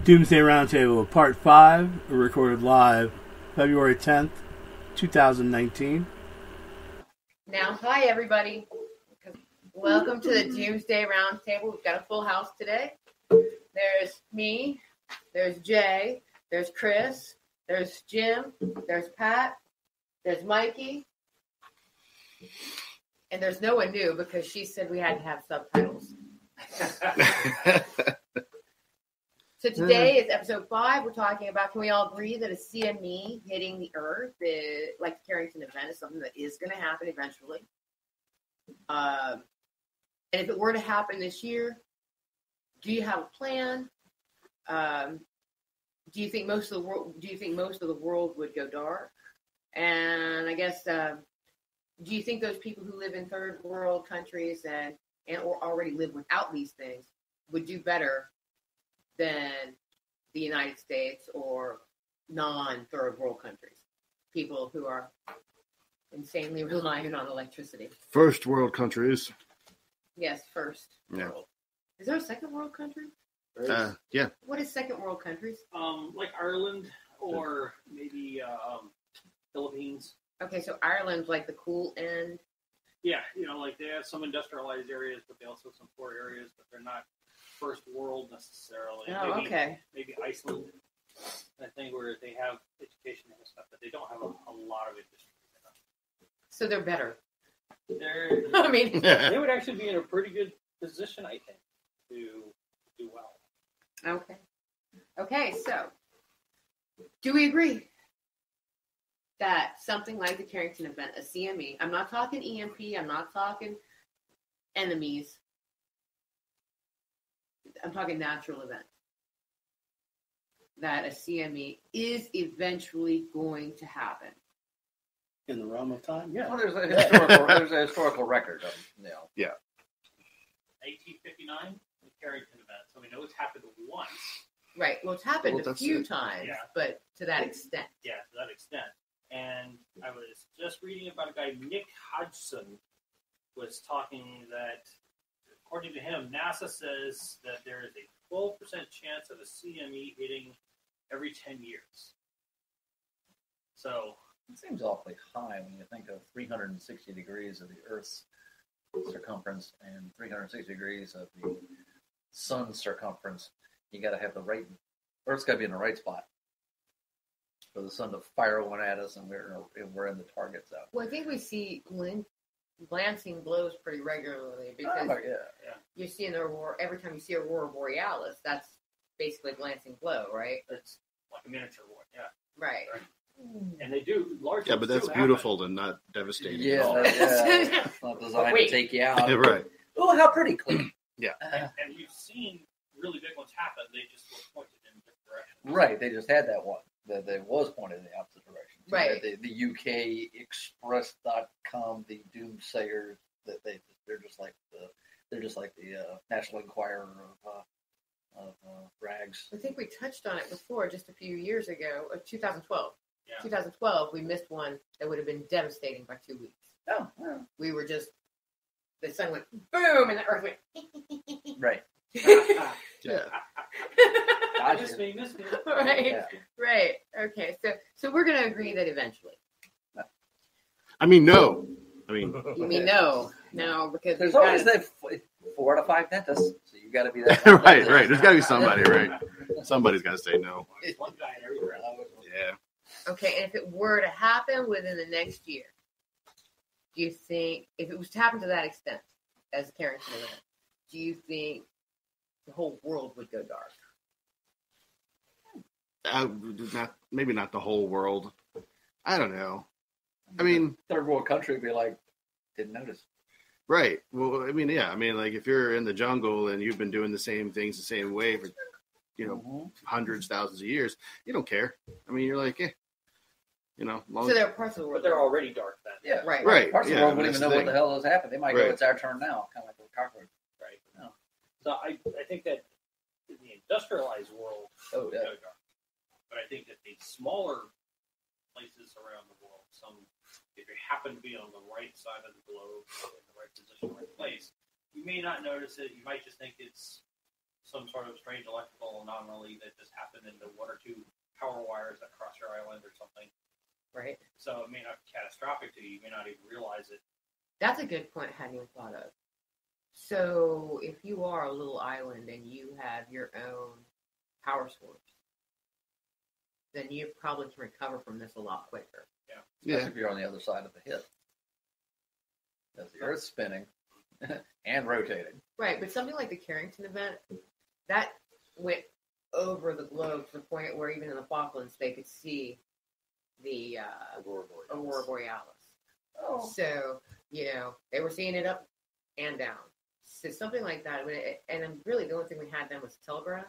Doomsday Roundtable, Part 5, recorded live February 10th, 2019. Now, hi everybody. Welcome to the Doomsday Roundtable. We've got a full house today. There's me, there's Jay, there's Chris, there's Jim, there's Pat, there's Mikey, and there's no one new because she said we had to have subtitles. So today is episode 5. We're talking about, can we all agree that a CME hitting the Earth, like the Carrington event, is something that is going to happen eventually? And if it were to happen this year, do you have a plan? Do you think most of the world would go dark? And I guess, do you think those people who live in third world countries and or already live without these things would do better than the United States or non-third world countries? People who are insanely reliant on electricity. First world countries. Yes, first world. Is there a second world country? Yeah. What is second world countries? Like Ireland or maybe Philippines. Okay, so Ireland's like the cool end. Yeah, like they have some industrialized areas, but they also have some poor areas, but they're not first world necessarily. Oh, maybe, okay. Maybe Iceland, I think, where they have education and stuff, but they don't have a lot of industry. So they're better. I mean, they would actually be in a pretty good position, I think, to do well. Okay, so do we agree that something like the Carrington event, a CME, I'm not talking EMP, I'm not talking enemies, I'm talking natural event, that a CME is eventually going to happen? In the realm of time? Yeah. Well, there's a historical record of, Yeah. 1859, the Carrington event. So we know it's happened once. Right. Well, it's happened a few times, yeah. But to that extent. Yeah, to that extent. And I was just reading about a guy, Nick Hodgson, was talking that, according to him, NASA says that there is a 12% chance of a CME hitting every 10 years. So it seems awfully high when you think of 360 degrees of the Earth's circumference and 360 degrees of the sun's circumference. You got to have the right, Earth's got to be in the right spot for the sun to fire one at us, and we're in the target zone. Well, I think we see glancing blows pretty regularly because you see in the aurora, every time you see aurora borealis, that's basically a glancing blow, right? It's like a miniature one, yeah. Right. And they do large. Yeah, but that's beautiful and not devastating. Yeah, it's not designed to take you out. Right. Oh, how pretty clean. Yeah. And we've seen really big ones happen. They just were pointed in different directions. Right. They just had that one that was pointed in the opposite direction. So right. The UK Express.com, the doomsayers, that they're just like the National Enquirer of rags. I think we touched on it before, just a few years ago, 2012. Yeah. 2012, we missed one that would have been devastating by 2 weeks. Oh, wow. We were just, the sun went boom, and the earth went. Right. Yeah. Miss me. Right. Yeah. Right. Okay. So we're going to agree that eventually. I mean, no. You mean no, because there's always that 4 out of 5 dentists, so you got to be that. right. There's got to be somebody, right? Somebody's got to say no. One guy in every round. Yeah. Okay, and if it were to happen within the next year, do you think, if it was to happen to that extent, as a Carrington event, do you think the whole world would go dark? Maybe not the whole world. I don't know. I mean, third world country would be like, didn't notice. Right. Well, I mean, yeah. I mean, like if you're in the jungle and you've been doing the same things the same way for, hundreds, thousands of years, you don't care. I mean, you're like, So there are parts of the world, but they're already dark then. Yeah, right. Parts of the world wouldn't even know what the hell has happened. They might go, it's our turn now, kind of like a cockroach. Right. No. So I think that in the industrialized world, go dark. But I think that the smaller places around the world, if you happen to be on the right side of the globe, in the right position, right place, you may not notice it. You might just think it's some sort of strange electrical anomaly that just happened in the one or two power wires that cross your island or something. Right. So it may not be catastrophic to you. You may not even realize it. That's a good point I hadn't even thought of. So if you are a little island and you have your own power source, then you probably can recover from this a lot quicker. Especially if you're on the other side of the hit. Because the Earth's spinning and rotating. Right, but something like the Carrington event, that went over the globe to the point where even in the Falklands they could see the Aurora Borealis. Oh. So, they were seeing it up and down. So something like that. And really the only thing we had then was telegraph.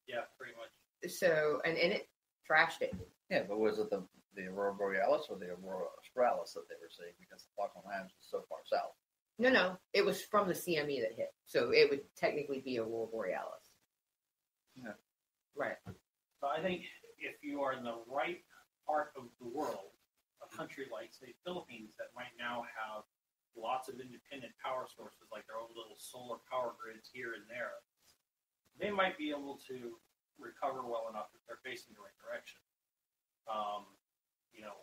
Yeah, pretty much. So, and it trashed it. Yeah, but was it the Aurora Borealis or the Aurora Australis that they were seeing? Because the Falkland Islands was so far south. No, it was from the CME that hit. So it would technically be Aurora Borealis. Yeah. Right. So I think if you are in the right part of the world, a country like, say, Philippines, that might now have lots of independent power sources, like their own little solar power grids here and there, they might be able to recover well enough if they're facing the right direction.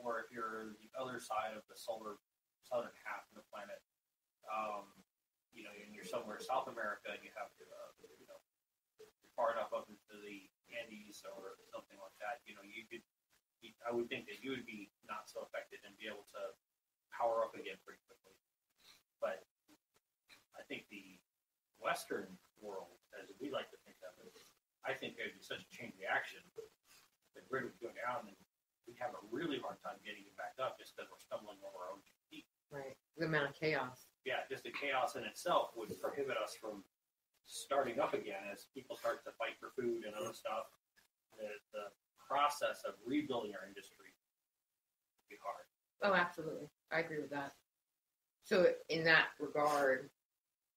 Or if you're the other side of the southern half of the planet, and you're somewhere South America and you have to, far enough up into the Andes or something like that, I would think that you would be not so affected and be able to power up again pretty quickly. But I think the Western world, as we like to think of it, I think there'd be such a chain reaction. The grid would go down and we'd have a really hard time getting it back up just because we're stumbling over our own feet. Right. The amount of chaos. Yeah, just the chaos in itself would prohibit us from starting up again as people start to fight for food and other stuff. The process of rebuilding our industry would be hard. Oh, absolutely. I agree with that. So in that regard,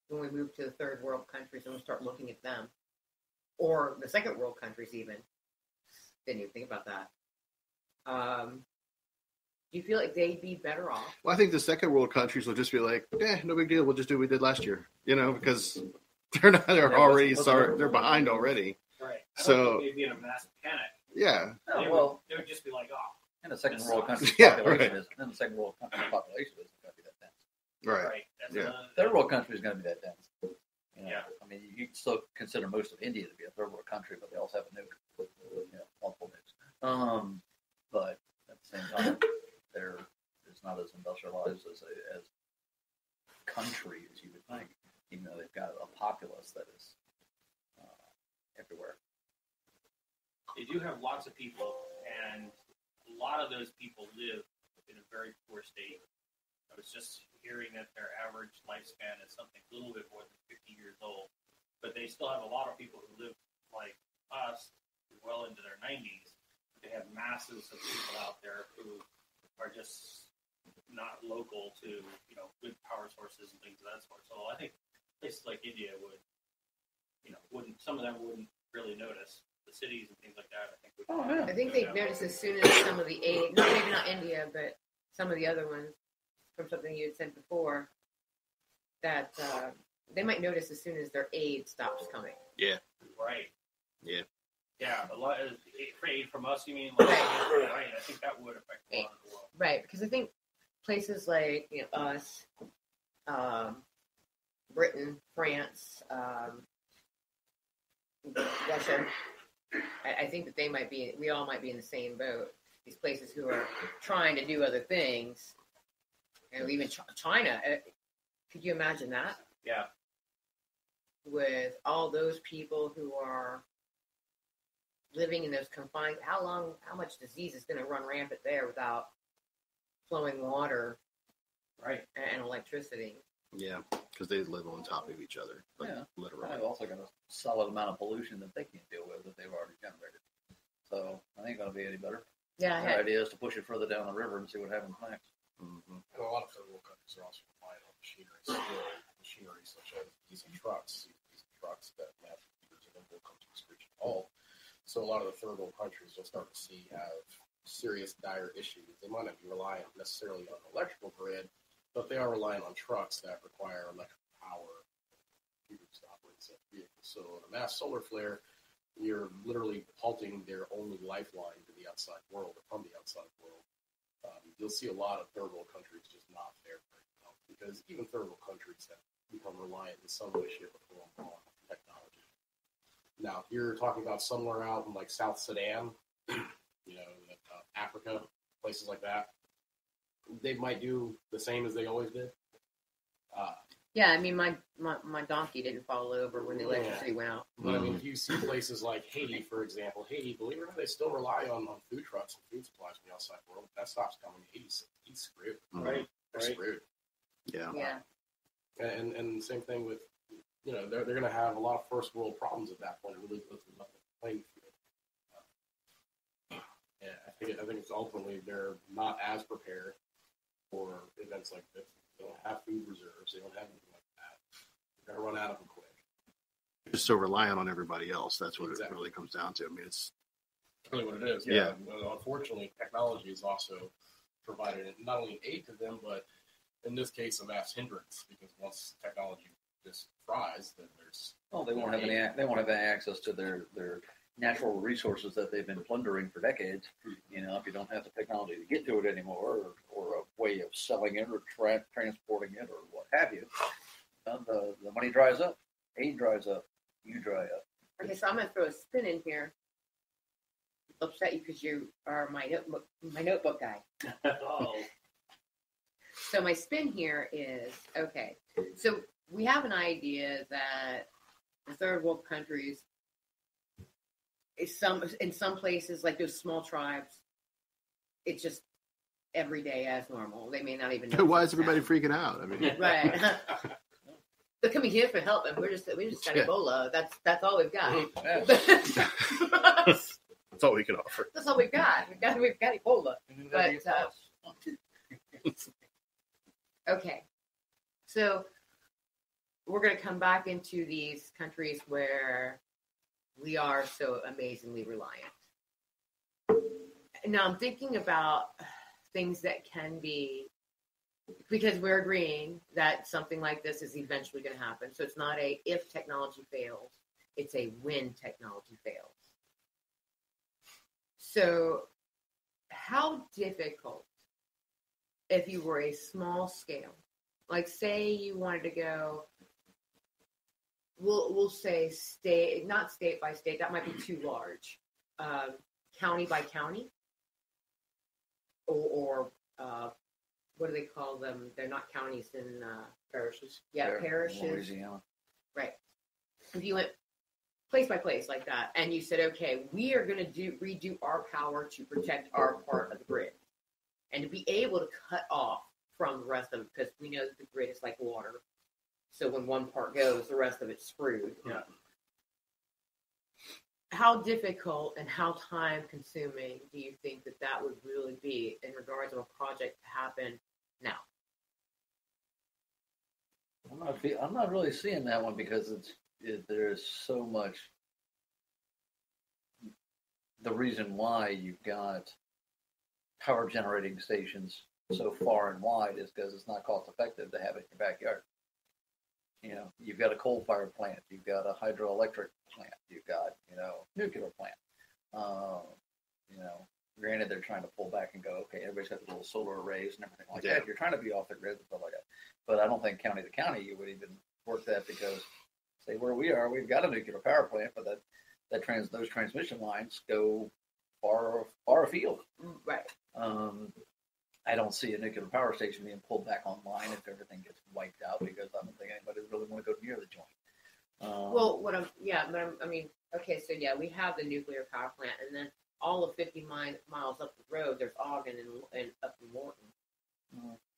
when we move to the third world countries and we start looking at them, or the second world countries even, didn't even think about that. Do you feel like they'd be better off? Well, I think the second world countries will just be like, no big deal. We'll just do what we did last year, because they're behind already. Right. I So don't think they'd be in a massive panic. Yeah. They would just be like, And the second world country's Yeah, population right. isn't going to be that dense. Right. That's Yeah. Third world country is going to be that dense. Yeah. I mean, you can still consider most of India to be a third world country, but they also have a nuke. Multiple nukes. But at the same time, it's not as industrialized as a country as you would think, even though they've got a populace that is everywhere. They do have lots of people, and a lot of those people live in a very poor state. I was just hearing that their average lifespan is something a little bit more than 50 years old, but they still have a lot of people who live like us, well into their 90s. They have masses of people out there who are just not local to, good power sources and things of that sort. So I think places like India some of them wouldn't really notice. The cities and things like that, I think would. Oh, yeah. I think they've noticed as soon as some of the aid, maybe not India, but some of the other ones, from something you had said before, that they might notice as soon as their aid stops coming. Yeah. Right. Yeah. Yeah, a lot of aid from us, you mean? Like, right. I think that would affect a lot of the world. Right, because I think places like us, Britain, France, Russia, I think that we all might be in the same boat. These places who are trying to do other things, and even China. Could you imagine that? Yeah. With all those people who are living in those confined, how much disease is going to run rampant there without flowing water, right, and electricity? Yeah, because they live on top of each other, literally. They've also got a solid amount of pollution that they can't deal with that they've already generated. So I think it's going to be any better. Yeah, The idea is to push it further down the river and see what happens next. Mm-hmm. And a lot of third world countries are also relying on machinery such as diesel trucks that have years of will come to a screeching halt. So a lot of the third world countries you'll start to see have serious, dire issues. They might not be relying necessarily on the electrical grid, but they are relying on trucks that require electrical power to operate such vehicles. So in a mass solar flare, you're literally halting their only lifeline to the outside world, or from the outside world. You'll see a lot of third world countries just not fare very well, because even third world countries have become reliant in some way, shape, or form on technology. Now, if you're talking about somewhere out in like South Sudan, Africa, places like that, they might do the same as they always did. Yeah, I mean, my donkey didn't fall over when the electricity went out. But I mean, if you see places like Haiti, for example, believe it or not, they still rely on food trucks and food supplies from the outside world. If that stops coming, Haiti's screwed. Right. They're screwed. Yeah. Yeah. And the same thing with, they're going to have a lot of first world problems at that point. It really puts them up the playing field. I think it's ultimately they're not as prepared for events like this. They don't have food reserves. They don't have anything like that. They're going to run out of them quick. Just so reliant on everybody else. That's what Exactly. it really comes down to. I mean, it's Really what it is. Yeah. Unfortunately, technology has also provided not only an aid to them, but in this case, a vast hindrance, because once technology just fries, then there's They won't have any access to their natural resources that they've been plundering for decades. If you don't have the technology to get to it anymore, or a way of selling it or transporting it or what have you, the money dries up, aid dries up, you dry up. Okay, so I'm going to throw a spin in here. Upset you because you are my notebook guy. Oh, So my spin here is, okay, so we have an idea that the third world countries, in some places, like those small tribes, it's just every day as normal. They may not even know. why is everybody freaking out? I mean, Right. They're coming here for help, and we just got Ebola. That's all we've got. that's all we can offer. That's all we've got. We've got Ebola. But okay, so we're going to come back into these countries where we are so amazingly reliant. Now I'm thinking about things that can be, because we're agreeing that something like this is eventually going to happen. So it's not a if technology fails, it's a when technology fails. So how difficult, if you were a small scale, like say you wanted to go, we'll say state, not state by state, that might be too large, county by county, or what do they call them? They're not counties in Parishes. Yeah, parishes. Louisiana. Right. If you went place by place like that, and you said, okay, we are going to redo our power to protect our part of the grid, and to be able to cut off from the rest of it, because we know that the grid is like water. So when one part goes, the rest of it's screwed. yeah. How difficult and how time consuming do you think that would really be in regards of a project to happen now? I'm not really seeing that one because there's so much. The reason why you've got power generating stations so far and wide is because it's not cost effective to have it in your backyard. You've got a coal-fired plant, you've got a hydroelectric plant, you've got, nuclear plant. Granted, they're trying to pull back and go, okay, everybody's got the little solar arrays and everything like that. You're trying to be off the grid and stuff like that. But I don't think county to county you would even work that, because, say, where we are, we've got a nuclear power plant, but those transmission lines go far afield. Right. I don't see a nuclear power station being pulled back online if everything gets wiped out, because I don't think anybody really want to go near the joint. Okay, so yeah, we have the nuclear power plant, and then all of 50 miles up the road, there's Ogden and up in Morton,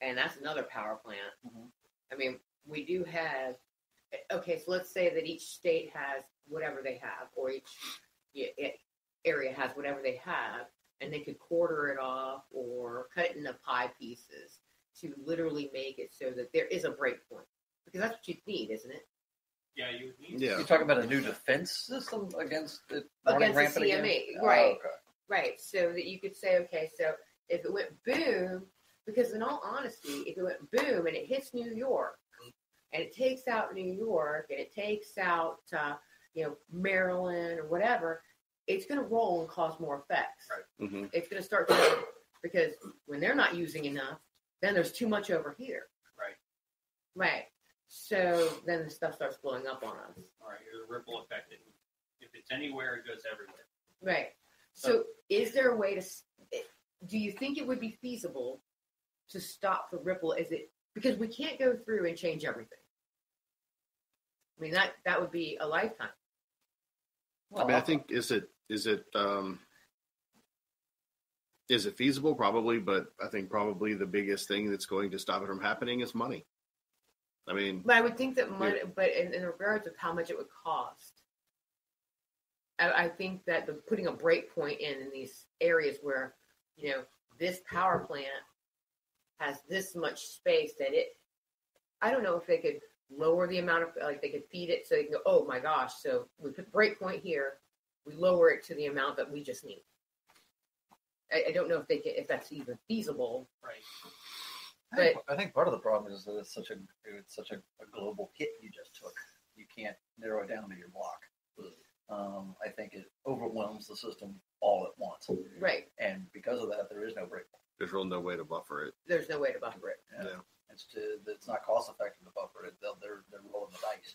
and that's another power plant. Mm-hmm. I mean, we do have. Okay, so let's say that each state has whatever they have, or each area has whatever they have, and they could quarter it off or cut it into pie pieces to literally make it so that there is a break point. Because that's what you need, isn't it? Yeah, you would need. Yeah. You're talking about a new defense system against the Against the CME, right? Oh, okay. Right. So that you could say, okay, so if it went boom, because in all honesty, if it went boom and it hits New York, and it takes out New York, and it takes out Maryland or whatever, it's going to roll and cause more effects. Right. Mm-hmm. It's going to start to, because when they're not using enough, then there's too much over here. Right. Right. So then the stuff starts blowing up on us. All right. Here's a ripple effect. If it's anywhere, it goes everywhere. Right. So is there a way to? Do you think it would be feasible to stop the ripple? Because we can't go through and change everything? I mean, that would be a lifetime. I mean, I think is it feasible? Probably, but I think probably the biggest thing that's going to stop it from happening is money. I mean, But I would think that money, but in regards of how much it would cost, I think that putting a break point in these areas where, this power plant has this much space that I don't know if they could lower the amount of, like they could feed it so they can go, oh my gosh, so we put break point here, we lower it to the amount that we just need. I don't know if that's even feasible. Right. I think part of the problem is that it's such a global hit you just took. You can't narrow it down to your block. I think it overwhelms the system all at once. Right. And because of that, there is no break point. there's really no way to buffer it. There's no way to buffer it. Yeah. It's not cost effective to buffer it. They're rolling the dice.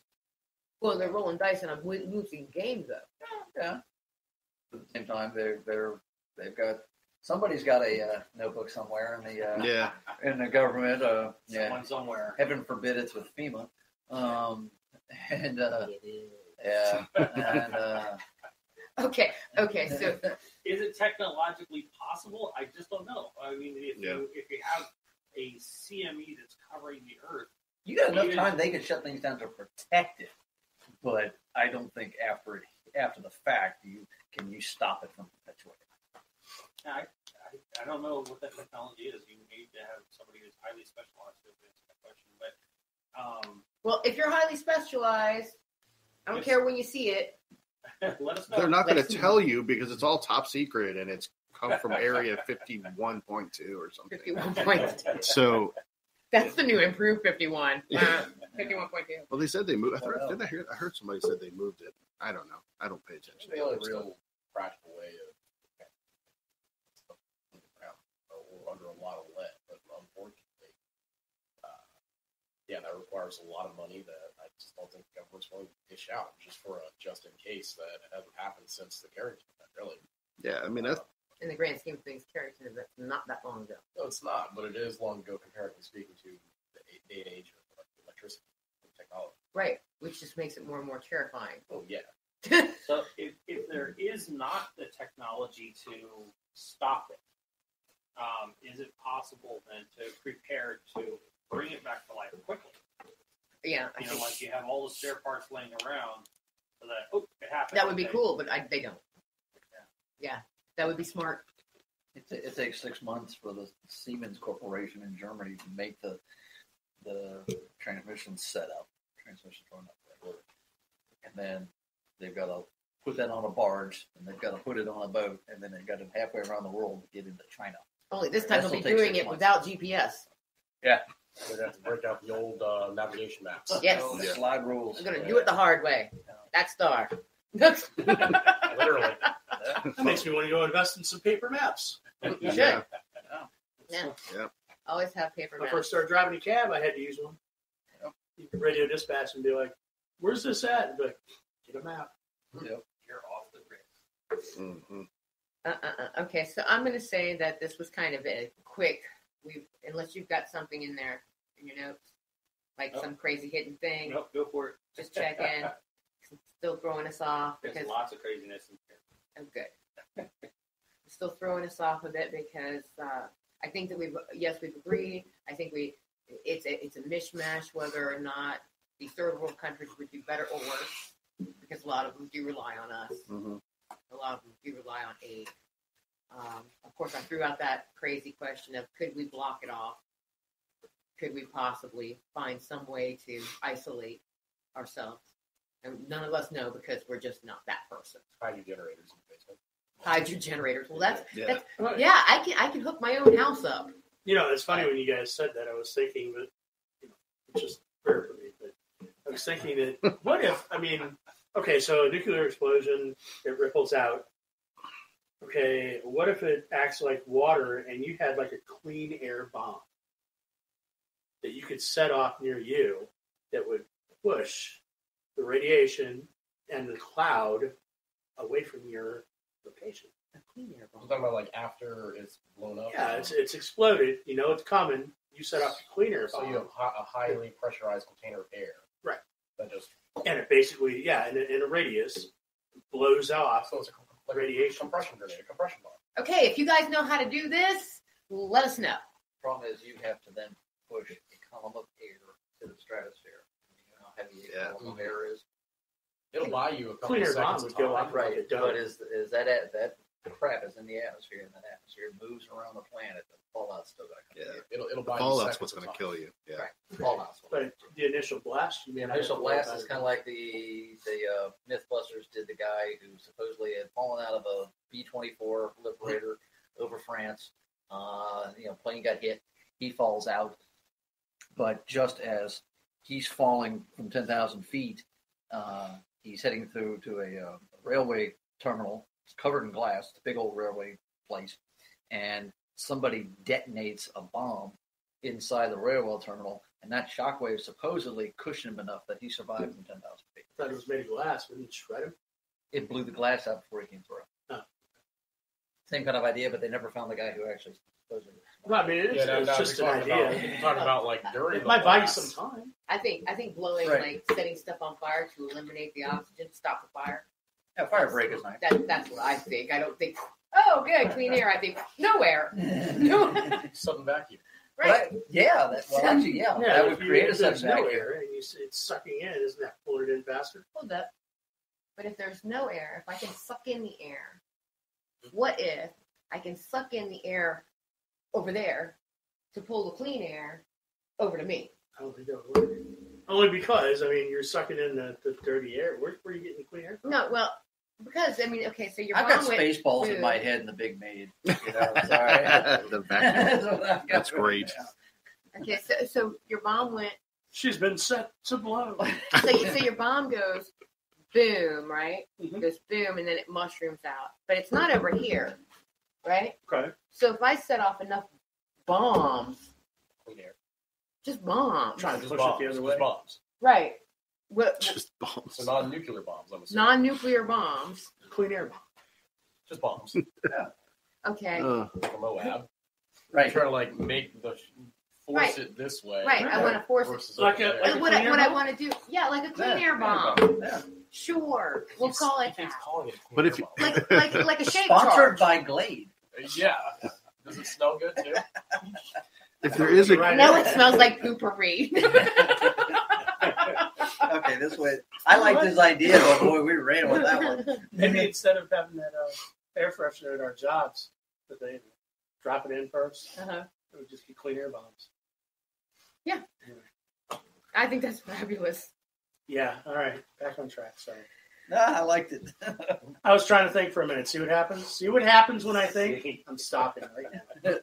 Well, they're rolling dice and I'm losing games though. Yeah. But at the same time, they've got somebody's got a notebook somewhere in the in the government. Someone somewhere. Heaven forbid it's with FEMA. Okay. So Is it technologically possible? I just don't know. I mean, if you have a CME that's covering the Earth, you got enough time, they could shut things down to protect it. But I don't think after the fact you stop it from perpetuating. I don't know what that technology is. You need to have somebody who's highly specialized to answer that question. But well, if you're highly specialized, I don't care when you see it. let us know. They're not going to tell you because it's all top secret and it's come from area 51.2 or something. 51.2. So That's the new improved 51. 51.2. well, they said they moved. I heard somebody said they moved it. I don't know. I don't pay attention. The only real practical way of we're under a lot of lead, but unfortunately, that requires a lot of money that I just don't think the government's willing to dish out just for a just in case that it hasn't happened since the Carrington event, really. Yeah, I mean that's. In the grand scheme of things, Carrington is not that long ago. No, it's not, but it is long ago comparatively speaking to the day and age of electricity and technology. Right, which just makes it more and more terrifying. Oh, yeah. So if there is not the technology to stop it, is it possible then to prepare to bring it back to life quickly? Yeah. Like you have all the spare parts laying around so that, it happened. That would be cool, but they don't. Yeah, that would be smart. It takes 6 months for the Siemens Corporation in Germany to make the transmission setup, transmission going up, and then they've got to put that on a barge, and they've got to put it on a boat, and then they've got it halfway around the world to get into China. Only this time That they'll be still takes doing 6 it months. without GPS. Yeah. They'd have to break out the old navigation maps. Yes. The slide rules. I'm going to do it the hard way. That star. Literally. That makes me want to go invest in some paper maps. You should. Yeah. Yeah. Always have paper When I maps. first started driving a cab, I had to use one. You could radio dispatch and be like, "Where's this at?" And be like, "Get a map." Yep. You're off the grid. Mm-hmm. Okay, so I'm going to say that this was kind of a quick. Unless you've got something in there in your notes, like some crazy hidden thing, Nope, go for it. just check in. Still throwing us off There's because lots of craziness in here. I'm good. Still throwing us off a bit because I think that we've agreed. I think it's a mishmash whether or not these third world countries would do better or worse because a lot of them do rely on us. Mm-hmm. A lot of them do rely on aid. Of course, I threw out that crazy question of could we block it off? Could we possibly find some way to isolate ourselves? And none of us know because we're just not that person. Hydro generators in the basement. Hydro generators. Well, that's Yeah. yeah. I can hook my own house up. It's funny when you guys said that. I was thinking that, it's just rare for me, but I was thinking that what if? Okay, so a nuclear explosion, it ripples out. Okay, what if it acts like water and you had like a clean air bomb that you could set off near you that would push the radiation and the cloud away from your location? A clean air I'm bomb. talking about like after it's blown up. Yeah, it's exploded. You know it's coming. You set off a clean air So bomb. you have a highly pressurized container of air. Right. That just And it basically, in a radius, blows off. so it's like Radiation. a compression grenade, a compression bomb. Okay, if you guys know how to do this, let us know. Problem is, you have to then push a column of air to the stratosphere. You know how heavy a column of air is. It'll buy you a couple Clean of air bomb seconds would of go time. up Right, like a dome. but is that crap is in the atmosphere, and that atmosphere moves around the planet. The fallout's still going to come. Yeah. It'll The buy you fallout's seconds what's of going to time. kill you. Yeah. Right, fallout's what But the initial blast, The initial blast is kind of like the Mythbusters did the guy who supposedly had fallen out of a B-24 Liberator over France. Plane got hit. He falls out. But just as he's falling from 10,000 feet, he's heading through to a railway terminal. It's covered in glass. It's a big old railway place. And somebody detonates a bomb inside the railway terminal, and that shockwave supposedly cushioned him enough that he survived from 10,000 feet. I thought it was made of glass. Wouldn't it shred him? It blew the glass out before he came through. Oh. Same kind of idea, but they never found the guy who actually supposedly. Well, I mean, it's just an idea. You're talking about like during It the might buy you blast. some time. I think blowing, Right. like setting stuff on fire to eliminate the oxygen, stop the fire. Yeah, fire break is nice. That's what I think. I don't think, oh, good, clean air. I think, no air. No. Sudden vacuum. Right. Yeah, actually, Yeah, that would if create a if there's sudden no vacuum. air and it's sucking in, isn't that pulling it in faster? Hold up. But if there's no air, if I can suck in the air, what if I can suck in the air over there to pull the clean air over to me? I don't think that would work. Only because, I mean, you're sucking in the dirty air. Where are you getting the clean air from? No, well, because, I mean, okay, so your I've mom got went Spaceballs in through- my head and the Big Maid. You know, sorry. The vacuum. That's what I've got. That's great. Okay, so your mom went, She's been set to blow. so your bomb goes boom, right? Mhm. Goes boom, and then it mushrooms out. But it's not over here, right? Okay. So if I set off enough bombs, Clean air. just bombs, Trying to Just push bombs. it the other Just way. bombs. right? What Just bombs. So non-nuclear bombs, I'm assuming. non-nuclear bombs? Clean air bomb. Just bombs. Okay, Like a Moab. Right. Try to like make the force Right. it this way. right. I want to force it. Versus Like over a- there. like What clean air I bomb? want to do, yeah, like a clean Yeah, air bomb. Yeah. Sure, we'll call it He keeps that. calling it a clean But air if you- bomb. Like a shake Sponsored charge. by Glade. Yeah. Does it smell good too? If there is a Right. No, it smells like poopery. Okay, this way. I like this idea, but boy, we ran with that one. Maybe instead of having that air freshener at our jobs, that they drop it in first, Uh-huh. it would just be clean air bombs. Yeah. Anyway. I think that's fabulous. Yeah. All right. Back on track. Sorry. No, I liked it. I was trying to think for a minute. See what happens. See what happens when I think. I'm stopping right now.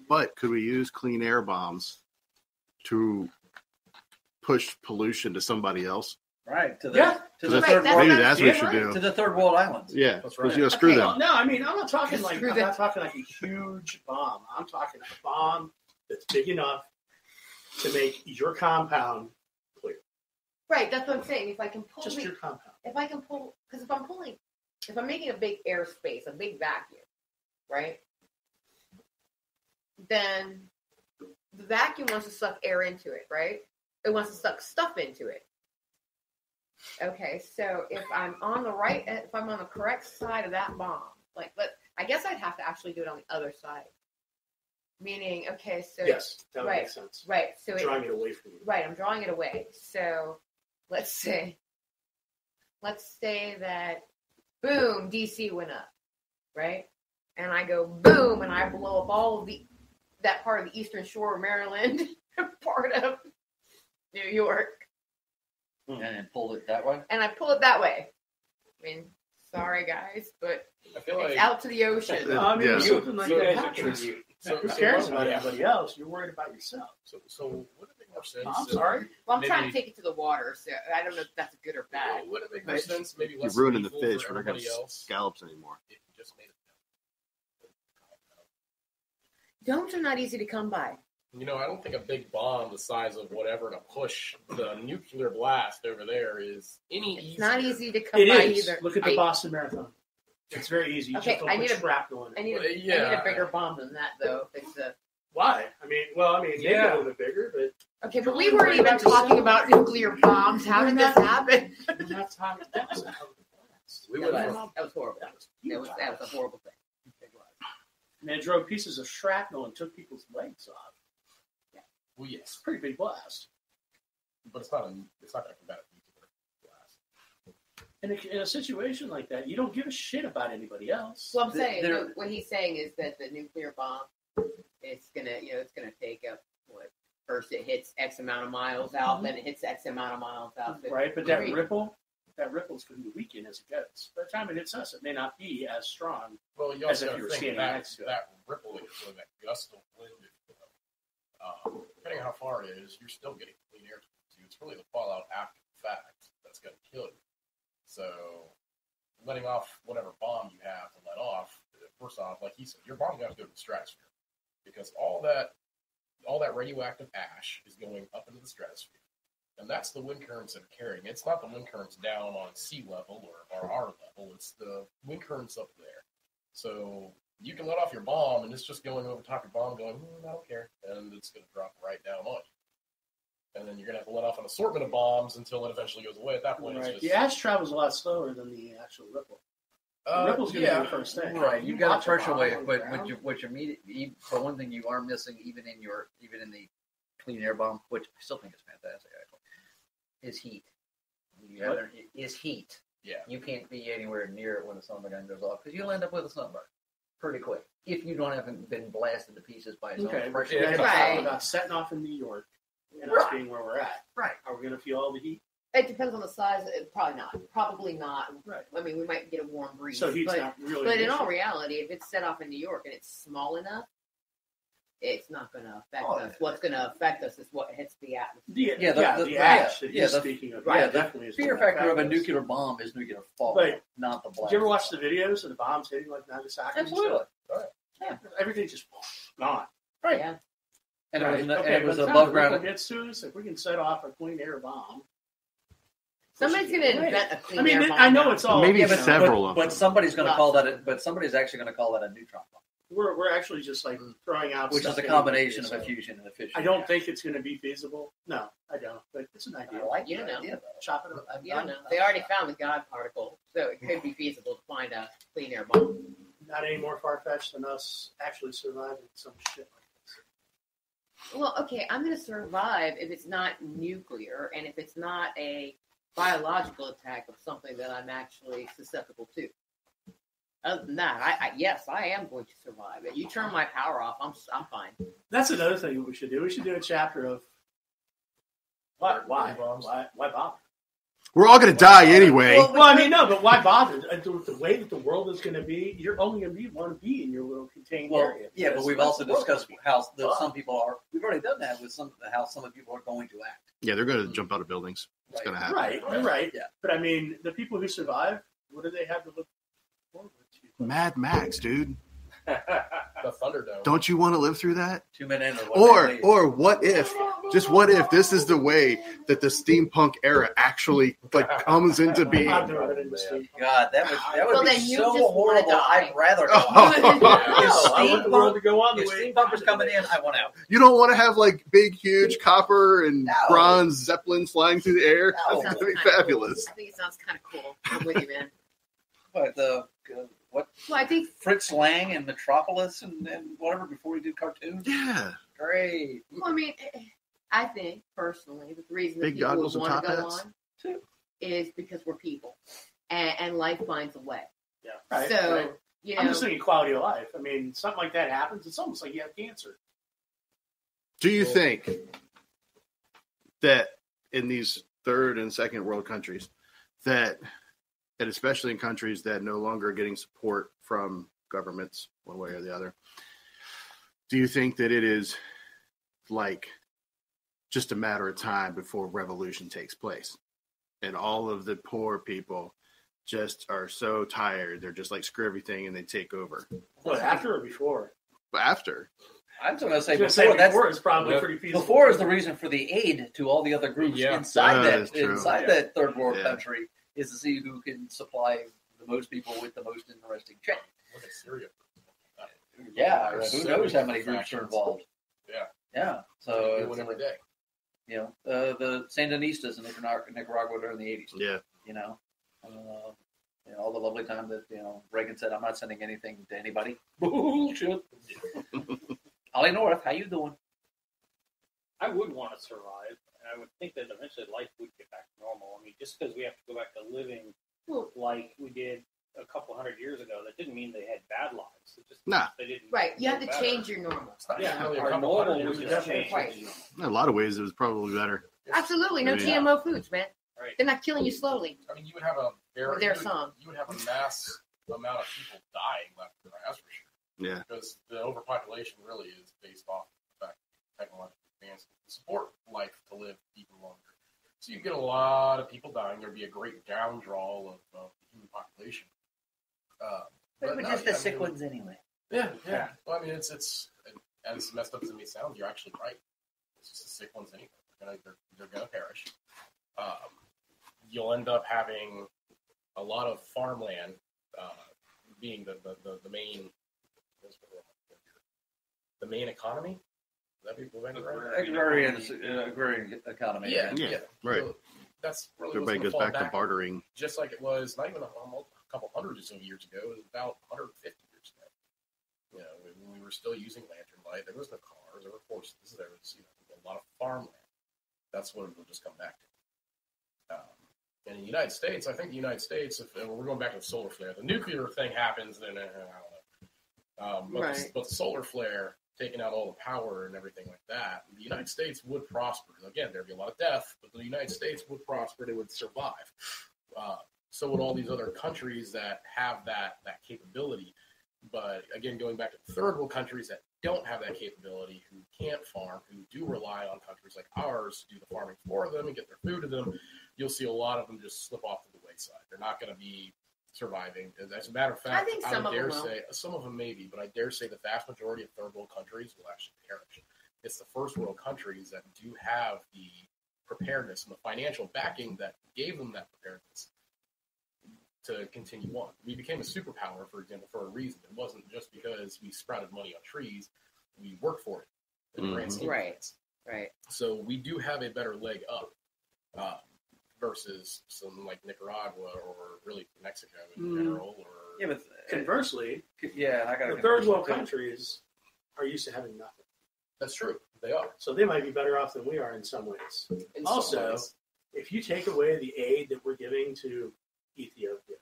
But could we use clean air bombs to push pollution to somebody else? Right to the Yeah. to the That's- third Right, world Maybe that's what we Yeah, should to do. the third world islands. Yeah, That's because right. you know, screw Okay. them. No, I mean I'm not talking like Screw I'm that. not talking like a huge bomb. I'm talking a bomb that's big enough to make your compound clear. Right, that's what I'm saying. If I can pull Just me, your compound. if I can pull, because if I'm making a big airspace, a big vacuum, right? Then the vacuum wants to suck air into it, right? It wants to suck stuff into it. Okay, so if I'm on the correct side of that bomb, I guess I'd have to actually do it on the other side. Meaning, okay, so Yes, that would right. make sense. right, so Drawing it away from you. right, I'm drawing it away. So let's say that boom, DC went up, right? And I go boom, and I blow up all of that part of the Eastern Shore of Maryland, part of New York, And pulled it that way. and I pull it that way. I mean, sorry guys, but I feel it's like out to the ocean. I mean, Yeah. something like So that guys are happens. tribute. Who cares about everybody else? You're worried about yourself. So what if it more sense. I'm sorry. Well, I'm trying to Maybe- take it to the water, so I don't know if that's good or bad. Would it make more sense? Maybe You're less ruining the lethal fish. for We're not going to everybody else. scallops anymore. If you just made it. Domes are not easy to come by. You know, I don't think a big bomb the size of whatever to push the nuclear blast over there is any It's easier. not easy to come It by is. either. Look at the Boston Marathon. It's very easy. You Okay, just don't I put need a- shrapnel in it. I need Well, a, I yeah. need a bigger bomb than that, though. If it's a, Why? I mean, maybe Yeah. a little bit bigger, but okay, but we weren't even talking about nuclear bombs. How did this happen? we're not talking about that. We That would was, that was horrible. That was a horrible thing. And they drove pieces of shrapnel and took people's legs off. well, It's yes, a pretty big blast. but it's not going to combat a nuclear blast. Mm-hmm. In a situation like that, you don't give a shit about anybody else. Well, I'm saying There- what he's saying is that the nuclear bomb, it's gonna take up what first it hits X amount of miles out, then it hits X amount of miles out. So Right, but that Agreed. ripple's going to be weakened as it goes. By the time it hits us, it may not be as strong. Well, you As also if got you to were think standing that next to it. that ripple is really that gust of wind. Depending on how far it is, you're still getting clean air. It's really the fallout after the fact that's going to kill you. So, letting off whatever bomb you have to let off, first off, like he said, your bomb got to go to the stratosphere because all that radioactive ash is going up into the stratosphere. And that's the wind currents that are carrying. It's not the wind currents down on sea level or our level. It's the wind currents up there. So you can let off your bomb, and it's just going over top your bomb, going, I don't care, and it's going to drop right down on you. And then you're going to have to let off an assortment of bombs until it eventually goes away. At that point, Right. it's The just ash travels a lot slower than the actual ripple. The ripple's going to be the first thing. Right, you've got Watch a pressure bomb wave, on the but ground. what you mean, for one thing, you are missing even in the clean air bomb, which I still think is fantastic, actually, is heat. Is heat. yeah. You can't be anywhere near it when the sun gun goes off because you'll end up with a sunburn pretty quick if you haven't been blasted to pieces by its Okay, own but pressure. you guys are Right. talking about setting off in New York and us Right. being where we're at. Right. Are we going to feel all the heat? it depends on the size. Probably not. Probably not. Right. I mean, we might get a warm breeze. So heat's but, not really. but an in all issue. reality, if it's set off in New York and it's small enough, it's not going to affect Oh, us. What's going to affect us is what hits the atmosphere. The ash that he's the- speaking of. yeah, the definitely is fear gonna factor of a affect us. nuclear bomb is nuclear fallout, But not the blast. Did you ever watch the videos of the bombs hitting like Nagasaki? and Absolutely. stuff? Yeah. Everything's just gone. Right. Yeah. And Right. it was, Okay, it was but above if ground. it gets to us, if we can set off a clean air bomb. Somebody's going to Right. invent a clean I mean, air bomb. I know now. it's all. Maybe you know, several of them. But somebody's going to Lots. call that. But somebody's actually going to call that a neutron bomb, We're actually just like throwing out, which stuff is a anyway, combination of so a fusion and a fission. I don't think it's going to be feasible. No, I don't. But it's an I idea. like You the know. idea, though. Chop it up. You don't know. They already found the God particle, so it could be feasible to find a clean air bomb. Not any more far fetched than us actually surviving some shit like this. Well, okay, I'm going to survive if it's not nuclear and if it's not a biological attack of something that I'm actually susceptible to. Other than that, yes, I am going to survive. If you turn my power off, I'm fine. That's another thing that we should do. We should do a chapter of why bother? We're all going to die anyway. Well, I mean, no, but why bother? The way that the world is going to be, you're only going to be one in your little contained Well, area. yeah, but Because we've that's also the world. discussed how some people are. We've already done that with how some people are going to act. Yeah, they're going to jump out of buildings. It's Right. going to happen. Right, you're right. Yeah. But I mean, the people who survive, what do they have to look forward to? Mad Max, dude. The Thunderdome. Don't you want to live through that? 2 men in, or what? Or what if, just what if this is the way that the steampunk era actually comes into being? I'm doing it in the steam. God, that would Well, be then you so just wanna horrible. die. I'd rather go. Oh. No, I want the world to go on the If way. steampunk was coming in, I want out. You don't want to have like big, huge copper and No. bronze zeppelins flying through the air? No. That's Sounds going to be kinda fabulous. Cool. I think it sounds kind of cool. I'm with you, man. But what Well, I think Fritz Lang and Metropolis and whatever before he did cartoons. Yeah. Great. Well, I mean, I think personally that the reason that Big people goggles would and want to top go hats. on is because we're people, and life finds a way. Yeah, right. So right. you know, I'm just thinking quality of life. I mean, something like that happens. It's almost like you have cancer. Do you think that in these third and second world countries, and especially in countries that no longer are getting support from governments one way or the other, do you think that it is like just a matter of time before revolution takes place. And all of the poor people just are so tired. They're just like, screw everything, and they take over. What, after or before? But after. I'm going to say before is probably pretty feasible. Before is the reason for the aid to all the other groups inside that third world country, is to see who can supply the most people with the most interesting check. Look at Syria. Yeah, who knows how many groups are involved? Yeah. So they win every day. You know, the Sandinistas in Nicaragua during the 80s. Yeah. You know, all the lovely time that Reagan said, "I'm not sending anything to anybody." Bullshit. Ollie North, how you doing? I would want to survive, and I would think that eventually life would get back to normal. I mean, just because we have to go back to living like we did a couple hundred years ago, that didn't mean they had bad lives. It just they didn't. Right, you have to change your normal. Our normal was just changed. In a lot of ways, it was probably better. Absolutely, no GMO foods, man. Right. They're not killing you slowly. I mean, you would have a you would have a mass amount of people dying left and right. That's for sure. Yeah. Because the overpopulation really is based off the fact that technological advancement to support life to live even longer. So you get a lot of people dying. There'd be a great downdraw of the human population. But just the sick ones anyway. Yeah. Well, I mean, it's as messed up as it may sound, you're actually right. It's just the sick ones anyway. They're gonna perish. You'll end up having a lot of farmland being the main economy. Would that be right? Agrarian economy. Yeah. Right. So that's really everybody goes back to bartering, just like it was not even a couple hundred or so years ago. It was about 150 years ago. You know, when we were still using lantern light, there was no cars, there were horses, there was a lot of farmland. That's what it will just come back to. And in the United States, I think the United States, if we're going back to the solar flare, the nuclear thing happens, then I don't know. But the solar flare, taking out all the power and everything like that, the United States would prosper. Again, there'd be a lot of death, but the United States would prosper. They would survive. So would all these other countries that have that capability. But again, going back to the third world countries that don't have that capability, who can't farm, who do rely on countries like ours to do the farming for them and get their food to them, you'll see a lot of them just slip off to the wayside. They're not going to be surviving. As a matter of fact, I think some would dare of them will. say some of them maybe, but I dare say the vast majority of third world countries will actually perish. It's the first world countries that do have the preparedness and the financial backing that gave them that preparedness to continue on. We became a superpower, for example, for a reason. It wasn't just because we sprouted money on trees. We worked for it. In the grand scheme of things. Right. So we do have a better leg up versus some like Nicaragua or really Mexico in general. Or but conversely, I got the third world countries are used to having nothing. That's true. They are. So they might be better off than we are in some ways. If you take away the aid that we're giving to Ethiopia,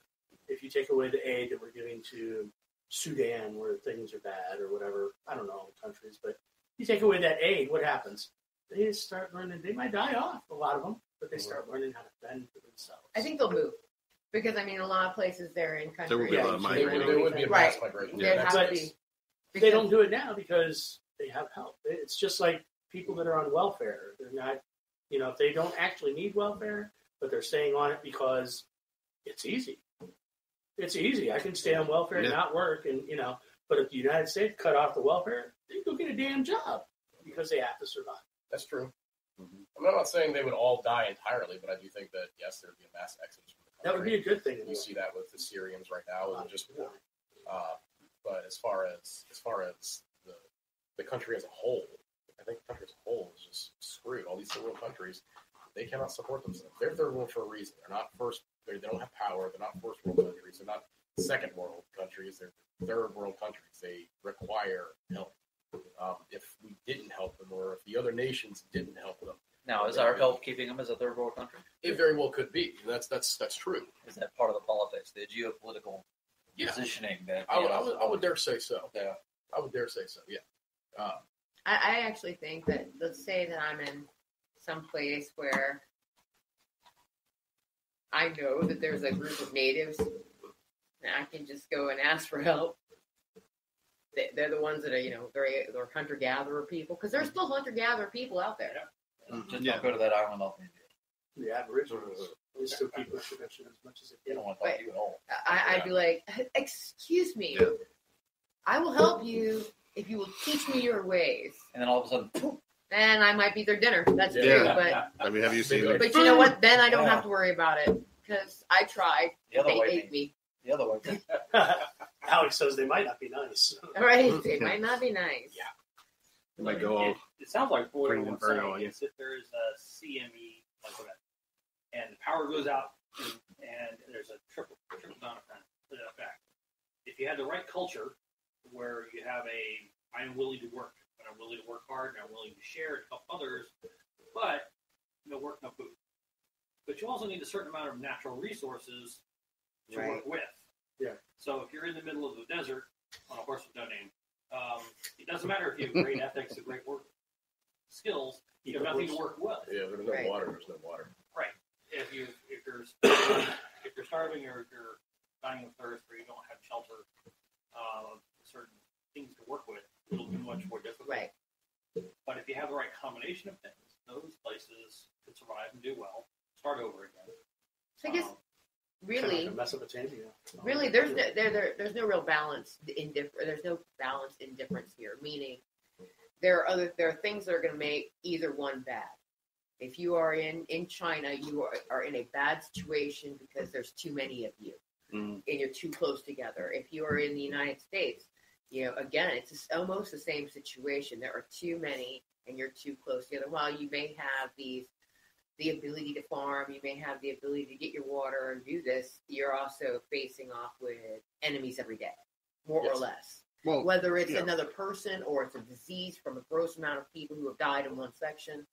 if you take away the aid that we're giving to Sudan, where things are bad or whatever, I don't know all the countries, but you take away that aid, what happens? They just start learning. They might die off, a lot of them, but they start learning how to fend for themselves. I think they'll move. Because, I mean, a lot of places they're in countries. There will be a lot of migrating. There would be a mass migration. They don't do it now because they have help. It's just like people that are on welfare. They're not, if they don't actually need welfare, but they're staying on it because it's easy. It's easy. I can stay on welfare and not work, and but if the United States cut off the welfare, they go get a damn job because they have to survive. That's true. I'm not saying they would all die entirely, but I do think that yes, there would be a mass exodus from the country. That would be a good thing. You see that with the Syrians right now, and just war. But as far as the country as a whole, I think the country as a whole is just screwed. All these third world countries, they cannot support themselves. They're third world for a reason. They're not first. They don't have power. They're not first world countries. They're not second world countries. They're third world countries. They require help. If we didn't help them, or if the other nations didn't help them, now is our help keeping them as a third world country? It very well could be. That's true. Is that part of the politics, the geopolitical positioning? That I would dare say so. Yeah, I would dare say so. Yeah. I actually think that, let's say that I'm in some place where I know that there's a group of natives and I can just go and ask for help. They're the ones that are, they're hunter-gatherer people, because there's still hunter-gatherer people out there. Just Yeah. don't go to that island off India. The Aboriginals, they still keep their tradition as much as they They can. don't want to talk to you at all. I'd be like, excuse me, Yeah. I will help you if you will teach me your ways. And then all of a sudden, poof, And I might be their dinner. That's Yeah. true. Yeah. I mean, have you seen it? But you know what? Then I don't Yeah. have to worry about it because I tried. the other They way ate me. The other way. Alex says they might not be nice. All right. It might not be nice. Yeah. It might go all. It sounds like what Bring everyone's Inferno saying on you. is if there's a CME like that, and the power goes out, and there's a triple down effect. If you had the right culture, where you have I'm willing to work, and I'm willing to work hard, and I'm willing to share and help others, but no work, no food. But you also need a certain amount of natural resources to work with. Yeah. So if you're in the middle of the desert on a horse with no name, it doesn't matter if you have great ethics and great work skills. You have nothing to work with. Yeah, there's no Right. water. There's no water. Right. If you're starving or if you're dying of thirst or you don't have shelter, certain things to work with, it'll be much more difficult. Right. But if you have the right combination of things, those places could survive and do well. Start over again. So I guess really, Kind of like Mesopotamia. really, there's no real balance in there's no balance in difference here. Meaning, there are things that are going to make either one bad. If you are in China, you are in a bad situation because there's too many of you, and you're too close together. If you are in the United States, again, it's almost the same situation. There are too many, and you're too close together. While you may have the ability to farm, you may have the ability to get your water and do this, you're also facing off with enemies every day, more or Yes. less. Well, Whether it's yeah. another person or it's a disease from a gross amount of people who have died in one section,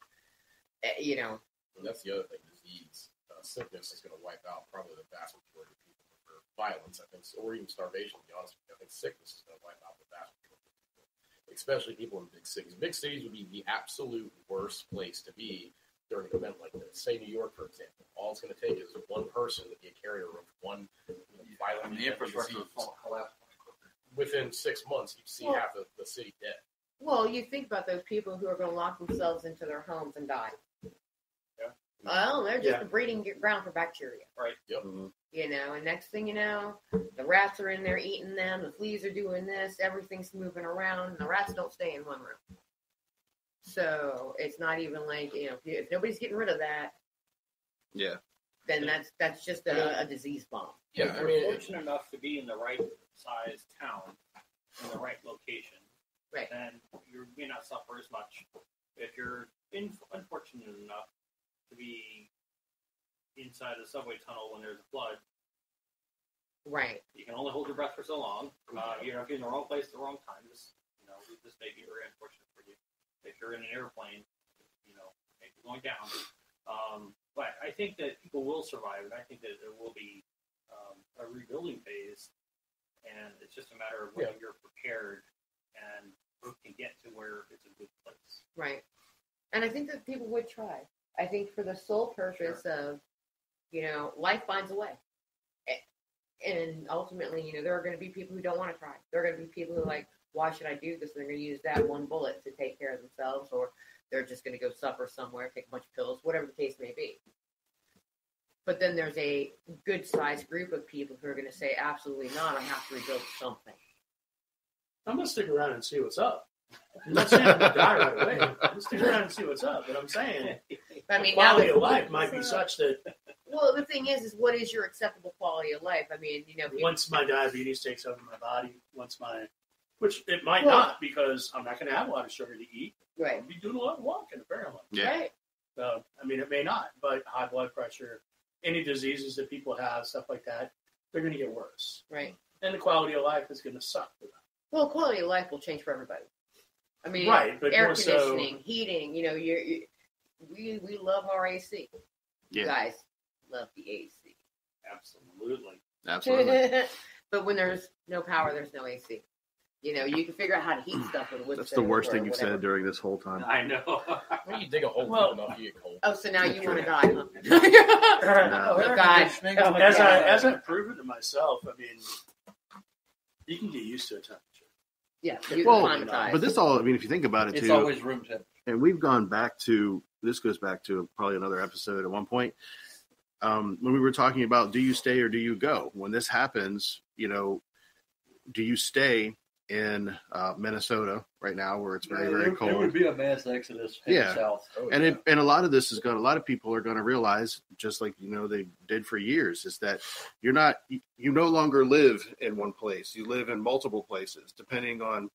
And that's the other thing. Disease, sickness is going to wipe out probably the vast majority of people for violence. I think, or even starvation. To be honest with you, I think sickness is going to wipe out the vast majority of people, especially people in big cities. Big cities would be the absolute worst place to be during an event like this. Say New York, for example. All it's going to take is one person to be a carrier of one violent the infrastructure disease. will collapse. Within 6 months, you see Well- half of the city dead. well, you think about those people who are going to lock themselves into their homes and die. Yeah. Well, they're just Yeah. a breeding ground for bacteria. Yep. And next thing you know, the rats are in there eating them, the fleas are doing this, everything's moving around, and the rats don't stay in one room. So it's not even like, if nobody's getting rid of that, Yeah. then that's just a disease bomb. Yeah, If I you're mean, fortunate enough to be in the right size town, in the right location, Right. then you may not suffer as much. If you're unfortunate enough to be inside a subway tunnel when there's a flood, Right. you can only hold your breath for so long. You're in the wrong place at the wrong time. This may be very unfortunate for you. If you're in an airplane, maybe going down. But I think that people will survive, and I think that there will be a rebuilding phase, and it's just a matter of whether you're prepared and can get to where it's a good place. Right. And I think that people would try. I think for the sole purpose of, life finds a way. And ultimately, there are going to be people who don't want to try. There are going to be people who are like, why should I do this? And they're going to use that one bullet to take care of themselves, or they're just going to go suffer somewhere, take a bunch of pills, whatever the case may be. But then there's a good-sized group of people who are going to say, absolutely not, I have to rebuild something. I'm going to stick around and see what's up. I'm not saying I'm going to die right away. I'm going to stick around and see what's up. But I'm saying I the mean, now quality that- of life might be such that Well, the thing is what is your acceptable quality of life? I mean, people, once my diabetes takes over my body, which it might Well- not, because I'm not going to have a lot of sugar to eat. right, I'll be doing a lot of walking, apparently. Yeah. right, So, it may not, but high blood pressure, any diseases that people have, stuff like that, they're going to get worse. right. And the quality of life is going to suck for them. Well, quality of life will change for everybody. I mean, Right, but air more so- conditioning, heating, we love our AC. You Yeah. guys love the AC. Absolutely. Absolutely. But when there's no power, there's no AC. You can figure out how to heat stuff with wood That's the stove worst or thing you've whatever. said during this whole time. I know. when you dig a hole Well- deep enough, you get cold. Oh, so now you want to die, huh? No. Oh, God. Oh, my As God. I've proven to myself, you can get used to a temperature. Yeah, you're Well, acclimatized. but this all, if you think about it It's too, always room temperature. and we've gone back to, this goes back to probably another episode at one point, when we were talking about, do you stay or do you go? When this happens, do you stay in Minnesota right now where it's very, very cold? There would be a mass exodus heading south. And a lot of this is going, a lot of people are going to realize, just like, they did for years, is that you no longer live in one place. You live in multiple places, depending on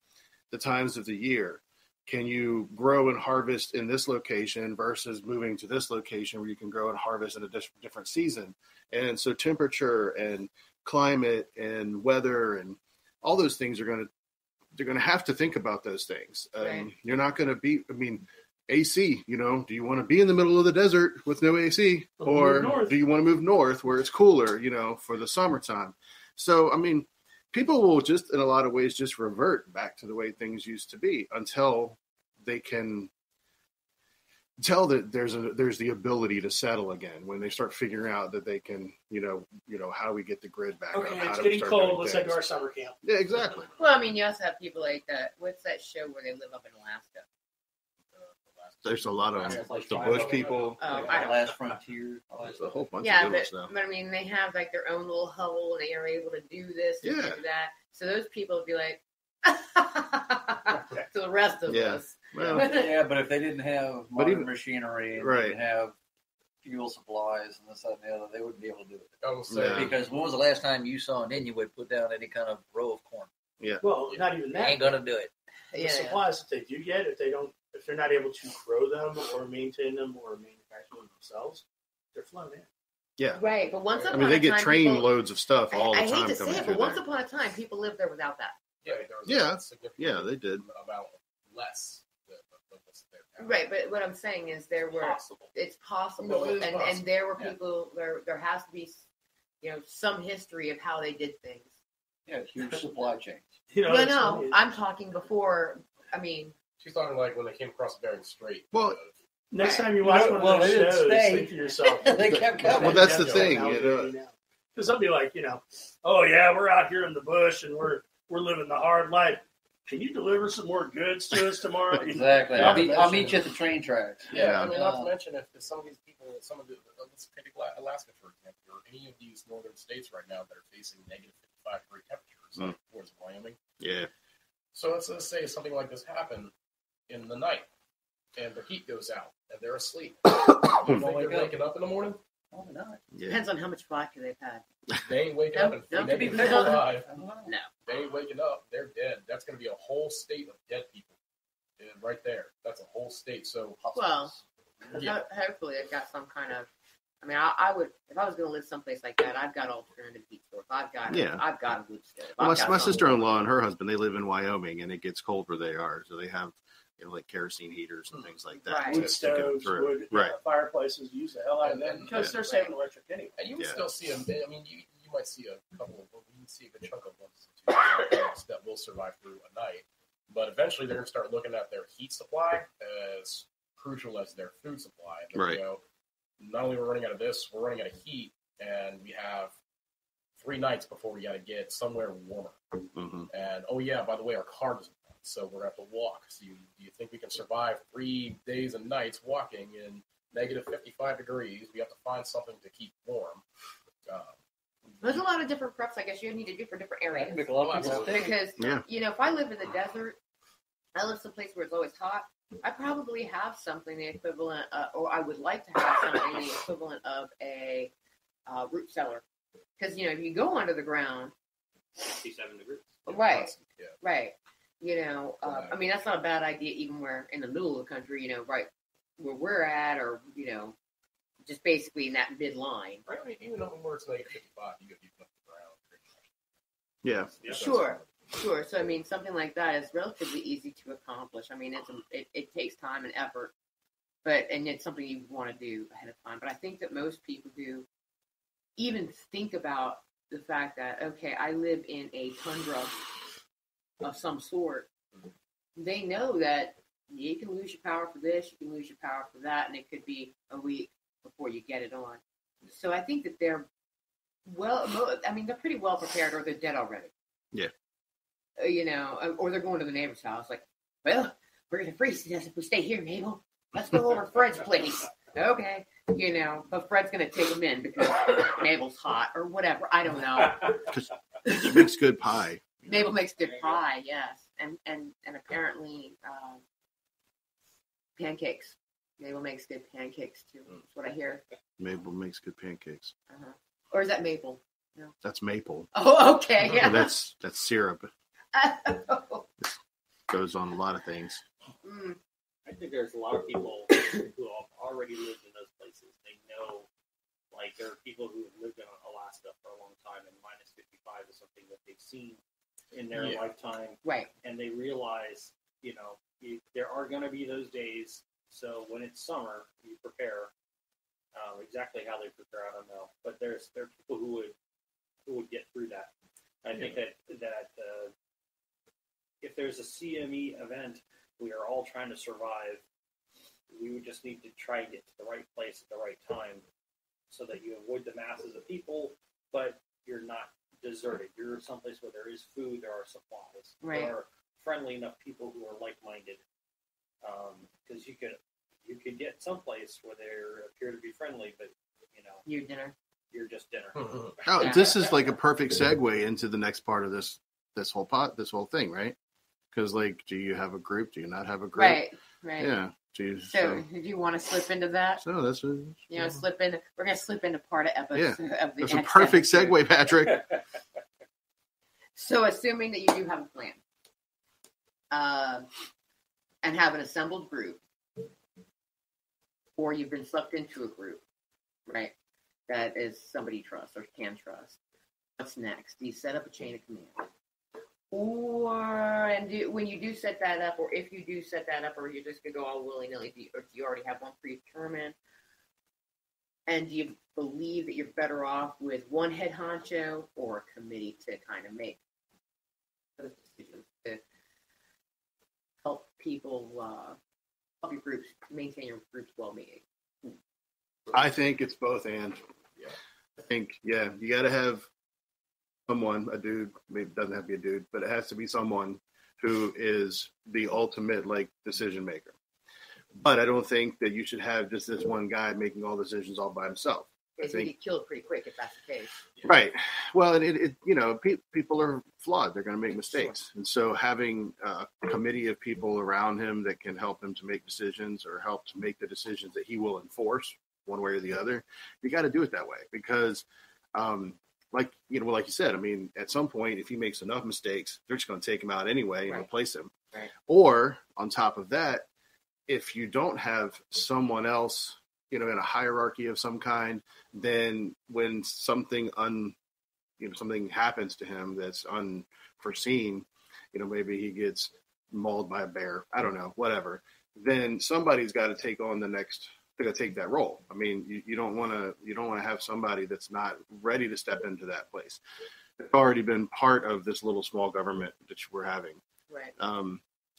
the times of the year. Can you grow and harvest in this location versus moving to this location where you can grow and harvest in a different season? And so temperature and climate and weather and all those things they're going to have to think about those things. Right. You're not going to be, AC, do you want to be in the middle of the desert with no AC, or do you want to move north where it's cooler, for the summertime? So, people will just, in a lot of ways, just revert back to the way things used to be until they can tell that there's the ability to settle again. When they start figuring out that they can, how do we get the grid back up? Okay, How it's do we getting start cold. doing Let's things? head to our summer camp. Yeah, exactly. Well, you also have people like that. What's that show where they live up in Alaska? There's a lot of Like the bush people. Oh, I don't know. Last Frontier. There's a whole bunch Yeah, of good stuff. but they have like their own little hovel, and they are able to do this and Yeah. do that. So those people would be like, to the rest of Yeah. us. Well, Yeah, but if they didn't have modern even- machinery and Right. they didn't have fuel supplies and this, that, and the other, they wouldn't be able to do it. I will say, Yeah. Because when was the last time you saw an Inuit put down any kind of row of corn? Well, not even They that. ain't gonna do it. The Yeah. supplies that they do get, if they're not able to grow them or maintain them or manufacture them themselves, they're flown in. yeah. Right, but once upon They a get time, train people, loads of stuff all the I time hate to coming say it, through but once there. upon a time, people lived there without that. there was Yeah. a significant Yeah, they did. amount less than what's there now. Right, but what I'm saying is Possible. it's possible, No, it is and possible. there were Yeah. people there has to be, some history of how they did things. Yeah, huge supply chains. Well, it's no, funny. I'm talking before. She's talking like when they came across Bering Strait. Well, Next time you watch one well, of those they didn't shows, stay. think to yourself. They kept coming. Well, that's the Yeah, thing, how do we know? Because they'll be like, oh yeah, we're out here in the bush and we're living the hard life. Can you deliver some more goods to us tomorrow? Exactly. Yeah. I'll meet you at the train tracks. Yeah, Yeah. not to mention if some of these people, let's take Alaska for example, or any of these northern states right now that are facing negative 55-degree temperatures, like towards Wyoming. yeah. So let's just say something like this happened in the night, and the heat goes out, and they're asleep. You think they're waking up in the morning? Probably not. Yeah. Depends on how much vodka they've had. They ain't waking No, up in no, to be negative fair. 55. No. They ain't waking up. They're dead. That's going to be a whole state of dead people. Right there. That's a whole state. So, Well, yeah. hopefully they've got some kind of. I would, if I was going to live someplace like that, I've got alternative heat source. I've got a wood stove. Well, I've got my something. sister-in-law and her husband, they live in Wyoming, and it gets cold where they are, so they have like kerosene heaters and things like that. Right. to Wood get them stoves, through. wood Right. Fireplaces, use the hell out of And them then- because they're saving electric anyway. And you would Yeah. still see them. I mean, you might see a couple. You can see a good chunk of ones that will survive through a night. But eventually, they're going to start looking at their heat supply as crucial as their food supply. And Right. Not only are we running out of this, we're running out of heat, and we have 3 nights before we got to get somewhere warmer. Mhm. And oh yeah, by the way, our car doesn't run, so we're going to have to walk. So do you think we can survive 3 days and nights walking in negative 55 degrees? We have to find something to keep warm. There's a lot of different preps. I guess you need to do for different That areas. can make a lot of people Absolutely. sick. Because Yeah. if I live in the desert, I live someplace where it's always hot. I probably have something the equivalent, or I would like to have something the equivalent of a root cellar. Because if you go under the ground, 57 degrees. right, Yeah. right. That's not a bad idea. Even where in the middle of the country, right where we're at, or just basically in that midline. Right? I mean, even where it's negative 55, you get people up the ground. Yeah. Yeah. Sure. So something like that is relatively easy to accomplish. It takes time and effort, and it's something you want to do ahead of time. But I think that most people do even think about the fact that, okay, I live in a tundra of some sort. They know that you can lose your power for this, you can lose your power for that, and it could be a week before you get it on. So I think that they're they're pretty well prepared, or they're dead already. Yeah. Or they're going to the neighbor's house. Like, well, we're going to freeze to death if we stay here, Mabel. Let's go over to Fred's place. Okay. But Fred's going to take them in because Mabel's hot or whatever. I don't know. She makes good pie. Mabel makes good pie, yes. And apparently pancakes. Mabel makes good pancakes, too. That's what I hear. Mabel makes good pancakes. Uh-huh. Or is that Maple? No. That's maple. Oh, okay. Yeah. That's syrup. Oh. Goes on a lot of things. Mm. I think there's a lot of people who have already lived in those places. They know, like, there are people who have lived in Alaska for a long time, and minus 55 is something that they've seen in their lifetime. Right. And they realize, there are going to be those days. So when it's summer, you prepare. Exactly how they prepare, I don't know. But there are people who would get through that. I think that if there's a CME event, we are all trying to survive. We would just need to try and get to the right place at the right time so that you avoid the masses of people, but you're not deserted. You're someplace where there is food, there are supplies. Right. There are friendly enough people who are like-minded. Because you could get someplace where they appear to be friendly, but, you're just dinner. Oh, this is like a perfect segue into the next part of this whole thing, right? Because, like, do you have a group? Do you not have a group? Right. Yeah. So, do you want to slip into that? So that's slip in. We're going to slip into part of episode. Yeah. Of the That's a next perfect episode. segue, Patrick. So, assuming that you do have a plan, and have an assembled group, or you've been sucked into a group, right? That is somebody you trust or can trust. What's next? Do you set up a chain of command? When you do set that up, or if you do set that up, or you're just going to go all willy-nilly, or do you already have one predetermined? And do you believe that you're better off with one head honcho or a committee to kind of make those decisions to help people, help your groups, maintain your group's well-being? I think it's both and. Yeah. I think, you got to have someone, a dude, maybe it doesn't have to be a dude, but it has to be someone who is the ultimate, like, decision maker. But I don't think that you should have just this one guy making all decisions all by himself. Because you get killed pretty quick if that's the case. Right. Well, people are flawed. They're going to make mistakes. And so having a committee of people around him that can help him to make decisions or help to make the decisions that he will enforce one way or the other, you got to do it that way. Because, like you said, I mean, at some point, if he makes enough mistakes, they're just going to take him out anyway and replace him. Right. Or on top of that, if you don't have someone else, in a hierarchy of some kind, then when something happens to him that's unforeseen, maybe he gets mauled by a bear, I don't know, whatever, then somebody's got to take on take that role. I mean, you don't want to have somebody that's not ready to step into that place. It's already been part of this little small government that we're having. Right.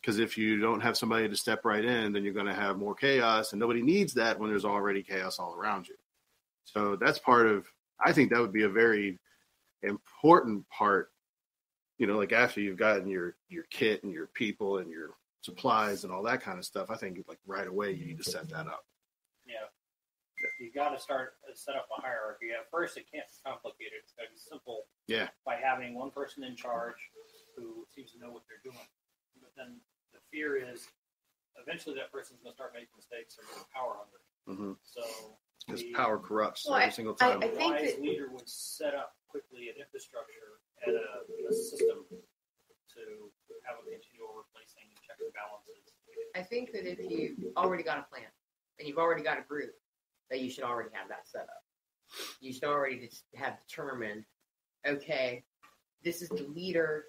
Because if you don't have somebody to step right in, then you're going to have more chaos, and nobody needs that when there's already chaos all around you. So that's I think that would be a very important part, like after you've gotten your kit and your people and your supplies and all that kind of stuff, I think like right away you need to set that up. Yeah. You got to set up a hierarchy. At first, it can't be complicated. It's got to be simple. Yeah. By having one person in charge who seems to know what they're doing. But then the fear is eventually that person's going to start making mistakes or getting power hungry. Mm-hmm. So because power corrupts Well, every single time. A wise leader would set up quickly an infrastructure and a system to have a continual replacing and check and balances. I think that if you already got a plan and you've already got a group, that you should already have that set up. You should already just have determined, okay, this is the leader,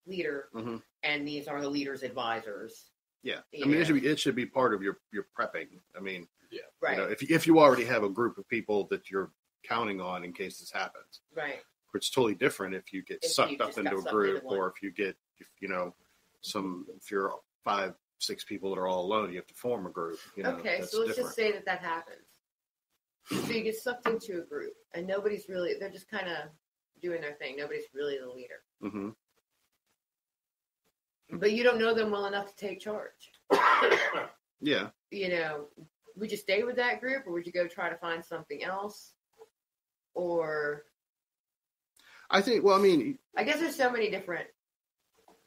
Mm-hmm. and these are the leader's advisors. Yeah, I mean, it should be part of your prepping. I mean, right. If you already have a group of people that you're counting on in case this happens, right. It's totally different if you get sucked up into a group, or if you get, if you're 5-6 people that are all alone, you have to form a group. Okay, so let's just say that happens. So you get sucked into a group, and they're just kind of doing their thing. Nobody's really the leader. Mm-hmm. But you don't know them well enough to take charge. Yeah. You know, would you stay with that group, or would you go try to find something else? Or I think. Well, I mean, I guess there's so many different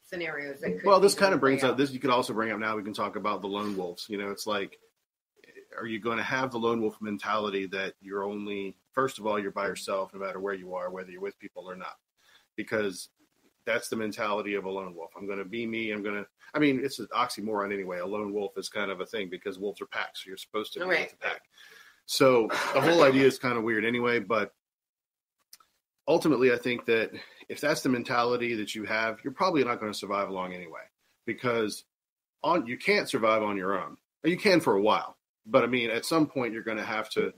scenarios that could. well, this kind easily of brings play up out. this. You could also bring up now. We can talk about the lone wolves. You know, it's like, are you going to have the lone wolf mentality that you're only, first of all, you're by yourself no matter where you are, whether you're with people or not, because that's the mentality of a lone wolf. I'm going to be me. I mean, it's an oxymoron anyway. A lone wolf is kind of a thing because wolves are packs. So you're supposed to be with the pack. So the whole idea is kind of weird anyway, but ultimately I think that if that's the mentality that you have, you're probably not going to survive long anyway, because you can't survive on your own. You can for a while, but I mean, at some point you're going to have to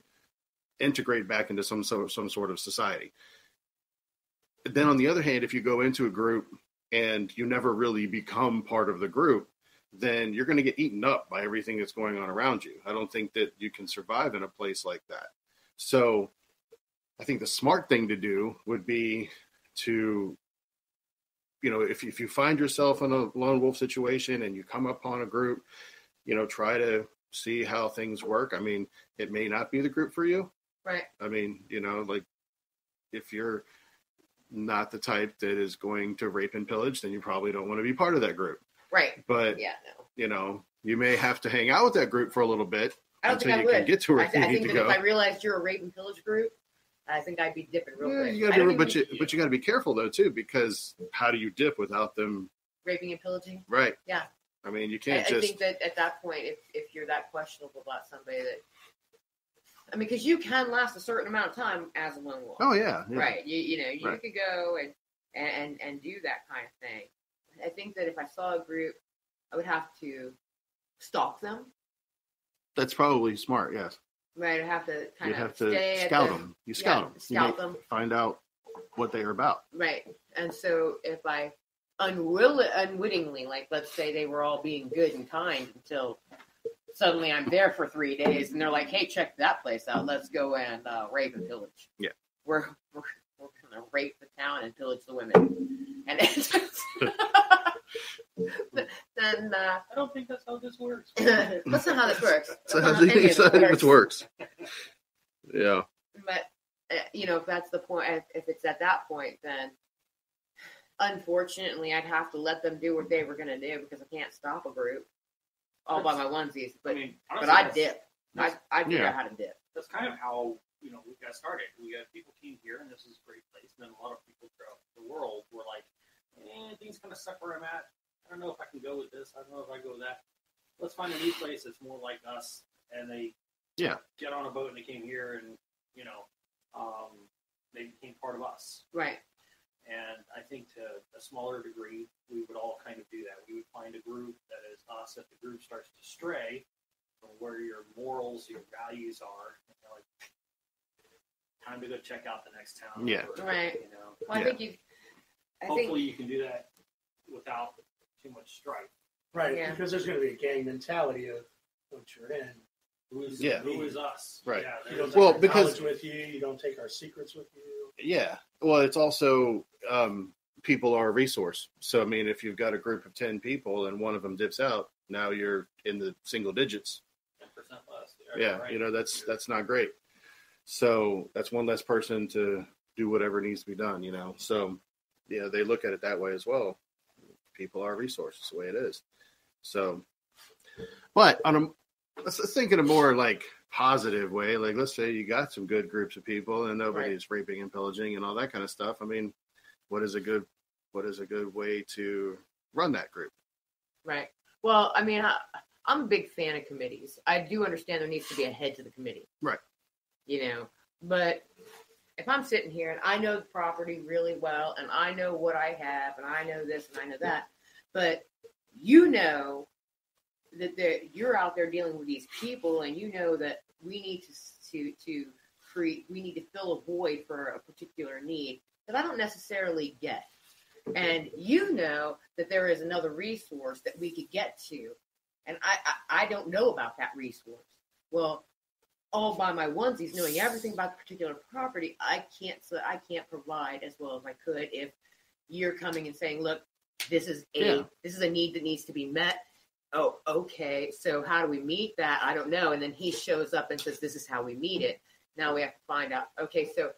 integrate back into some sort of society. Then on the other hand, if you go into a group and you never really become part of the group, then you're going to get eaten up by everything that's going on around you. I don't think that you can survive in a place like that. So I think the smart thing to do would be to, you know, if you find yourself in a lone wolf situation and you come upon a group, you know, try to see how things work. I mean, it may not be the group for you. Right. I mean, you know, like if you're not the type that is going to rape and pillage, then you probably don't want to be part of that group. Right. But, yeah, no. You know, you may have to hang out with that group for a little bit I don't until think I you would. can get to where I you think need to that go. if I realized you're a rape and pillage group, I think I'd be dipping real quick. You gotta be, but you got to be careful though too, because how do you dip without them raping and pillaging? Right. Yeah. I mean, you can't I just. think that at that point, if you're that questionable about somebody that, I mean, because you can last a certain amount of time as a lone wolf. Oh yeah. Right. You know, you Right. could go and do that kind of thing. I think that if I saw a group, I would have to stalk them. That's probably smart. Yes. Right. I'd have to kind You'd of have to stay scout at the, them. You scout them. Scout them. Find out what they are about. Right. And so if I unwittingly, like let's say they were all being good and kind until suddenly I'm there for 3 days and they're like, hey, check that place out. Let's go and rape and pillage. Yeah. We're going to rape the town and pillage the women. And it's then I don't think that's how this works. that's not how this works. So That's how not how any of this works. Yeah. But, you know, if that's the point, if it's at that point, then unfortunately I'd have to let them do what they were going to do because I can't stop a group all by my onesies. But, I mean, but honestly, I'd dip. I'd figure Yeah. out how to dip. That's kind of how, you know, we got started. We got people came here, and this is a great place. And then a lot of people throughout the world were like, things kind of suck where I'm at. I don't know if I can go with this. I don't know if I go with that. Let's find a new place that's more like us. And they get on a boat and they came here, and, you know, they became part of us. Right. And I think to a smaller degree, we would all kind of do that. We would find a group that is us. If the group starts to stray from where your morals, your values are, you're like, time to go check out the next town. Yeah. Right. You know, Well, I think hopefully you can do that without too much strife. Right, Yeah. because there's going to be a gang mentality of once you're in. Who is us? Right. Yeah, You don't take Well, our because- knowledge with you don't take our secrets with you. Yeah. Well, it's also people are a resource. So I mean, if you've got a group of 10 people and one of them dips out, now you're in the single digits. 10% less. Yeah. Right. You know, that's not great. So that's one less person to do whatever needs to be done. You know. So yeah, they look at it that way as well. People are a resource. It's the way it is. So, but let's think in a more like positive way. Like, let's say you got some good groups of people and nobody's raping and pillaging and all that kind of stuff. I mean, what is a good way to run that group? Right. Well, I mean, I'm a big fan of committees. I do understand there needs to be a head to the committee. Right. You know, but if I'm sitting here and I know the property really well and I know what I have and I know this and I know that, but you know that you're out there dealing with these people and you know that we need we need to fill a void for a particular need that I don't necessarily get. And you know that there is another resource that we could get to, and I don't know about that resource. Well, all by my onesies, knowing everything about the particular property, I can't provide as well as I could if you're coming and saying, look, this is a need that needs to be met. oh, okay, so how do we meet that? I don't know. And then he shows up and says, this is how we meet it. Now we have to find out, okay, so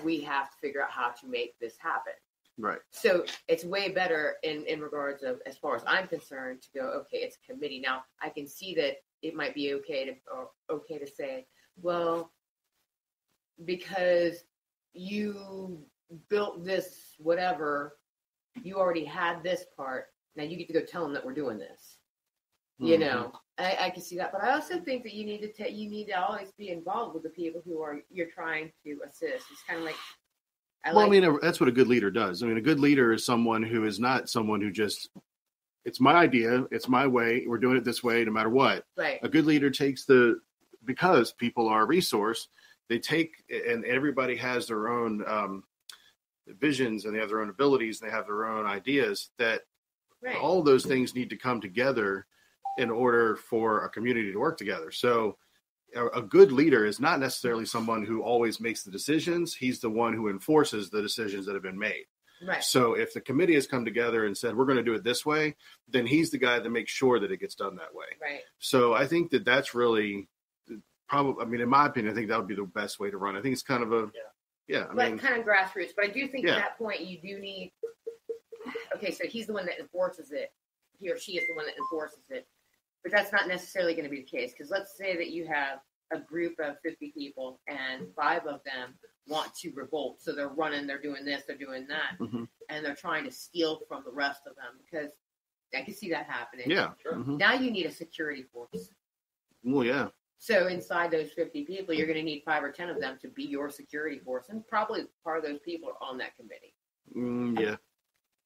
we have to figure out how to make this happen. Right. So it's way better in regards of, as far as I'm concerned, to go, okay, it's a committee. Now I can see that it might be okay to say, well, because you built this whatever, you already had this part. Now you get to go tell them that we're doing this. You know, I can see that, but I also think that you need to always be involved with the people who you're trying to assist. It's kind of like, I mean, that's what a good leader does. I mean, a good leader is someone who is not someone who just, it's my idea, it's my way, we're doing it this way no matter what. Right. A good leader takes because people are a resource, they take, and everybody has their own visions and they have their own abilities and they have their own ideas, that all of those things need to come together in order for a community to work together. So a good leader is not necessarily someone who always makes the decisions. He's the one who enforces the decisions that have been made. Right. So if the committee has come together and said, we're going to do it this way, then he's the guy that makes sure that it gets done that way. Right. So I think that's really probably, I mean, in my opinion, I think that would be the best way to run. I think it's kind of I mean, kind of grassroots. But I do think at that point you do need, okay, so he's the one that enforces it. He or she is the one that enforces it. But that's not necessarily going to be the case, because let's say that you have a group of 50 people and 5 of them want to revolt. So they're running, they're doing this, they're doing that, and they're trying to steal from the rest of them, because I can see that happening. Yeah. Sure. Now you need a security force. Well, yeah. So inside those 50 people, you're going to need 5 or 10 of them to be your security force, and probably part of those people are on that committee. Yeah.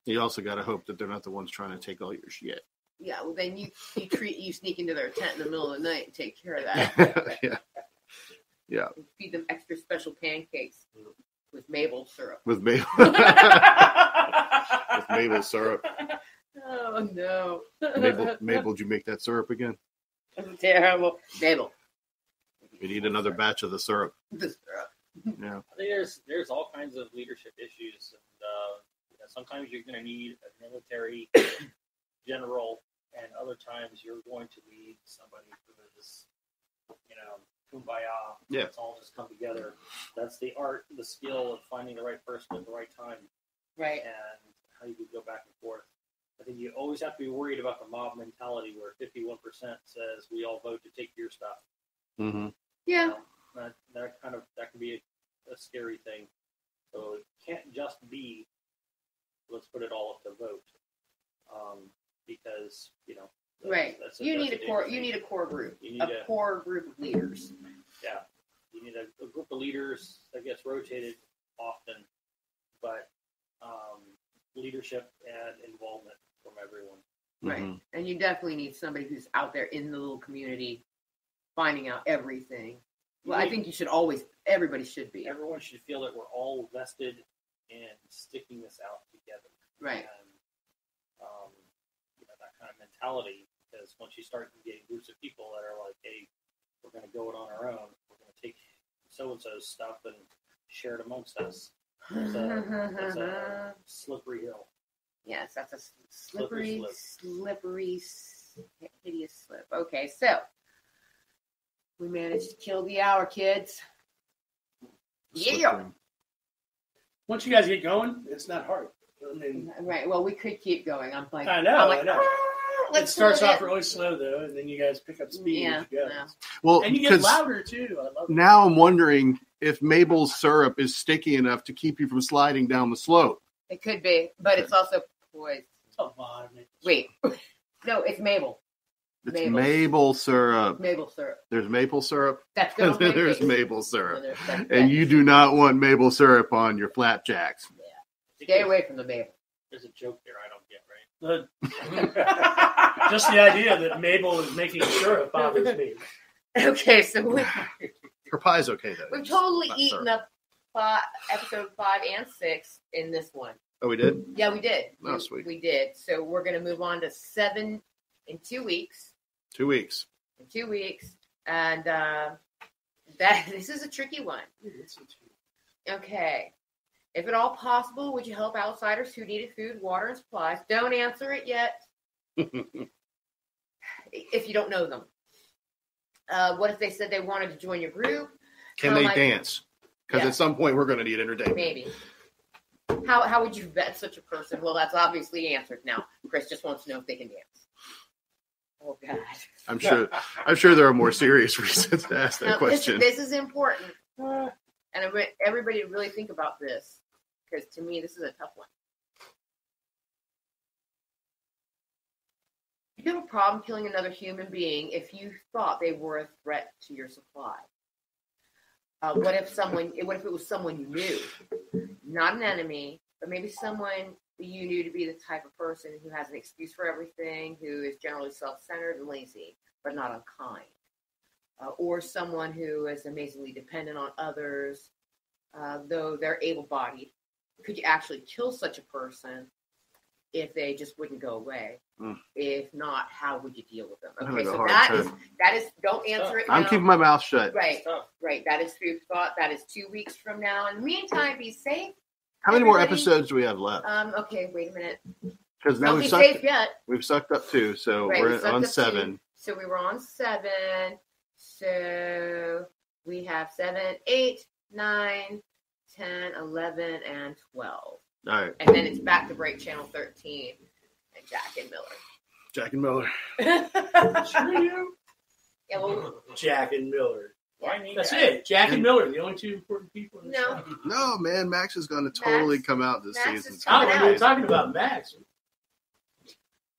You also got to hope that they're not the ones trying to take all your shit. Yeah, well, then you sneak into their tent in the middle of the night and take care of that. Yeah. Feed them extra special pancakes with maple syrup. With maple syrup. Oh no. Mabel, did you make that syrup again? That's terrible. Mabel. We need another batch of the syrup. The syrup. Yeah. I think there's all kinds of leadership issues, and sometimes you're going to need a military general, and other times you're going to need somebody who is, kumbaya. Yeah. Let's all just come together. That's the art, the skill of finding the right person at the right time. Right. And how you could go back and forth. I think you always have to be worried about the mob mentality where 51% says we all vote to take your stuff. Mm-hmm. Yeah. That can be a scary thing. So it can't just be, let's put it all up to vote. Because right. You need a core group. You need a core group of leaders. Yeah. You need a group of leaders that gets rotated often, but leadership and involvement from everyone. Right. Mm-hmm. And you definitely need somebody who's out there in the little community finding out everything. Well, I think everybody should be. Everyone should feel that we're all vested in sticking this out together. Right. And, that kind of mentality, because once you start getting groups of people that are like, hey, we're going to go it on our own, we're going to take so-and-so's stuff and share it amongst us. It's a slippery hill. Yes, that's a slippery, hideous slip. Okay, so we managed to kill the hour, kids. Yeah. Once you guys get going, it's not hard. I mean, right. Well, we could keep going. I'm like, I know. Let's it starts off really slow though, and then you guys pick up speed as you go. Yeah. Well, and you get louder too. I love it. Now I'm wondering if Mabel's syrup is sticky enough to keep you from sliding down the slope. It could be, but it's also poison. It's a lot of it. Wait, no, it's Mabel. It's maple syrup. Maple syrup. There's maple syrup. That's good. And then there's maple syrup. That's and you do not want maple syrup on your flapjacks. Yeah. Stay away from the maple. There's a joke there I don't get, right? Just the idea that Mabel is making syrup bothers me. Okay, so her pie's okay though. We've totally eaten up episode 5 and 6 in this one. Oh, we did? Yeah, we did. Oh, sweet. We did. So we're going to move on to 7 in 2 weeks. 2 weeks. In 2 weeks. And this is a tricky one. Okay. If at all possible, would you help outsiders who needed food, water, and supplies? Don't answer it yet. if you don't know them. What if they said they wanted to join your group? Can they dance? Because Yeah. at some point we're going to need entertainment. Maybe. How would you vet such a person? Well, that's obviously answered now. Chris just wants to know if they can dance. Oh God. I'm sure there are more serious reasons to ask that Now, question. This is important, and everybody to really think about this, because to me this is a tough one. You have a problem killing another human being if you thought they were a threat to your supply. What if it was someone you knew, not an enemy, but maybe someone you knew to be the type of person who has an excuse for everything, who is generally self-centered and lazy, but not unkind, or someone who is amazingly dependent on others, though they're able-bodied. Could you actually kill such a person if they just wouldn't go away? If not, how would you deal with them? Okay, so that is don't answer it now. I'm keeping my mouth shut. Right. That is food for thought. That is 2 weeks from now. In the meantime, be safe. How many more episodes do we have left? Okay, wait a minute. Because now Don't be safe yet. We've sucked up 2, so we're on 7. 2. So we were on 7. So we have 7, 8, 9, 10, 11, and 12. All right. And then it's back to break channel 13 and Jack and Miller. Jack and Miller. Screw you. Yeah, well, Jack and Miller. Why me? That's it. Jack and Miller, the only 2 important people in the No. show. No, man, Max is going to totally come out this Max season. is Oh, coming we were out. talking about Max.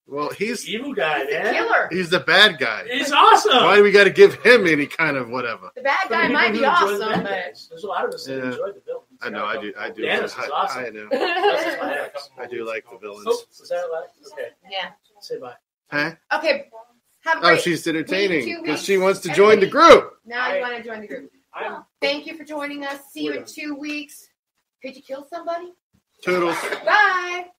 Well, he's Evil guy, He's the man. killer. he's the bad guy. It's awesome. Why do we got to give him any kind of whatever? The bad For the guy people might who be enjoy the awesome, bad but guys. There's a lot of us that Yeah. enjoy the villains. I know, I do. Dennis is awesome. I know. That's just my ex. I do like the villains. Oh, is that right? Okay. yeah. Say bye. Huh? Okay. Have a Oh, great she's entertaining 2 because weeks. she wants to join the group. Now you want to join the group. Thank you for joining us. See you We're in done. 2 weeks. Could you kill somebody? Toodles. Bye.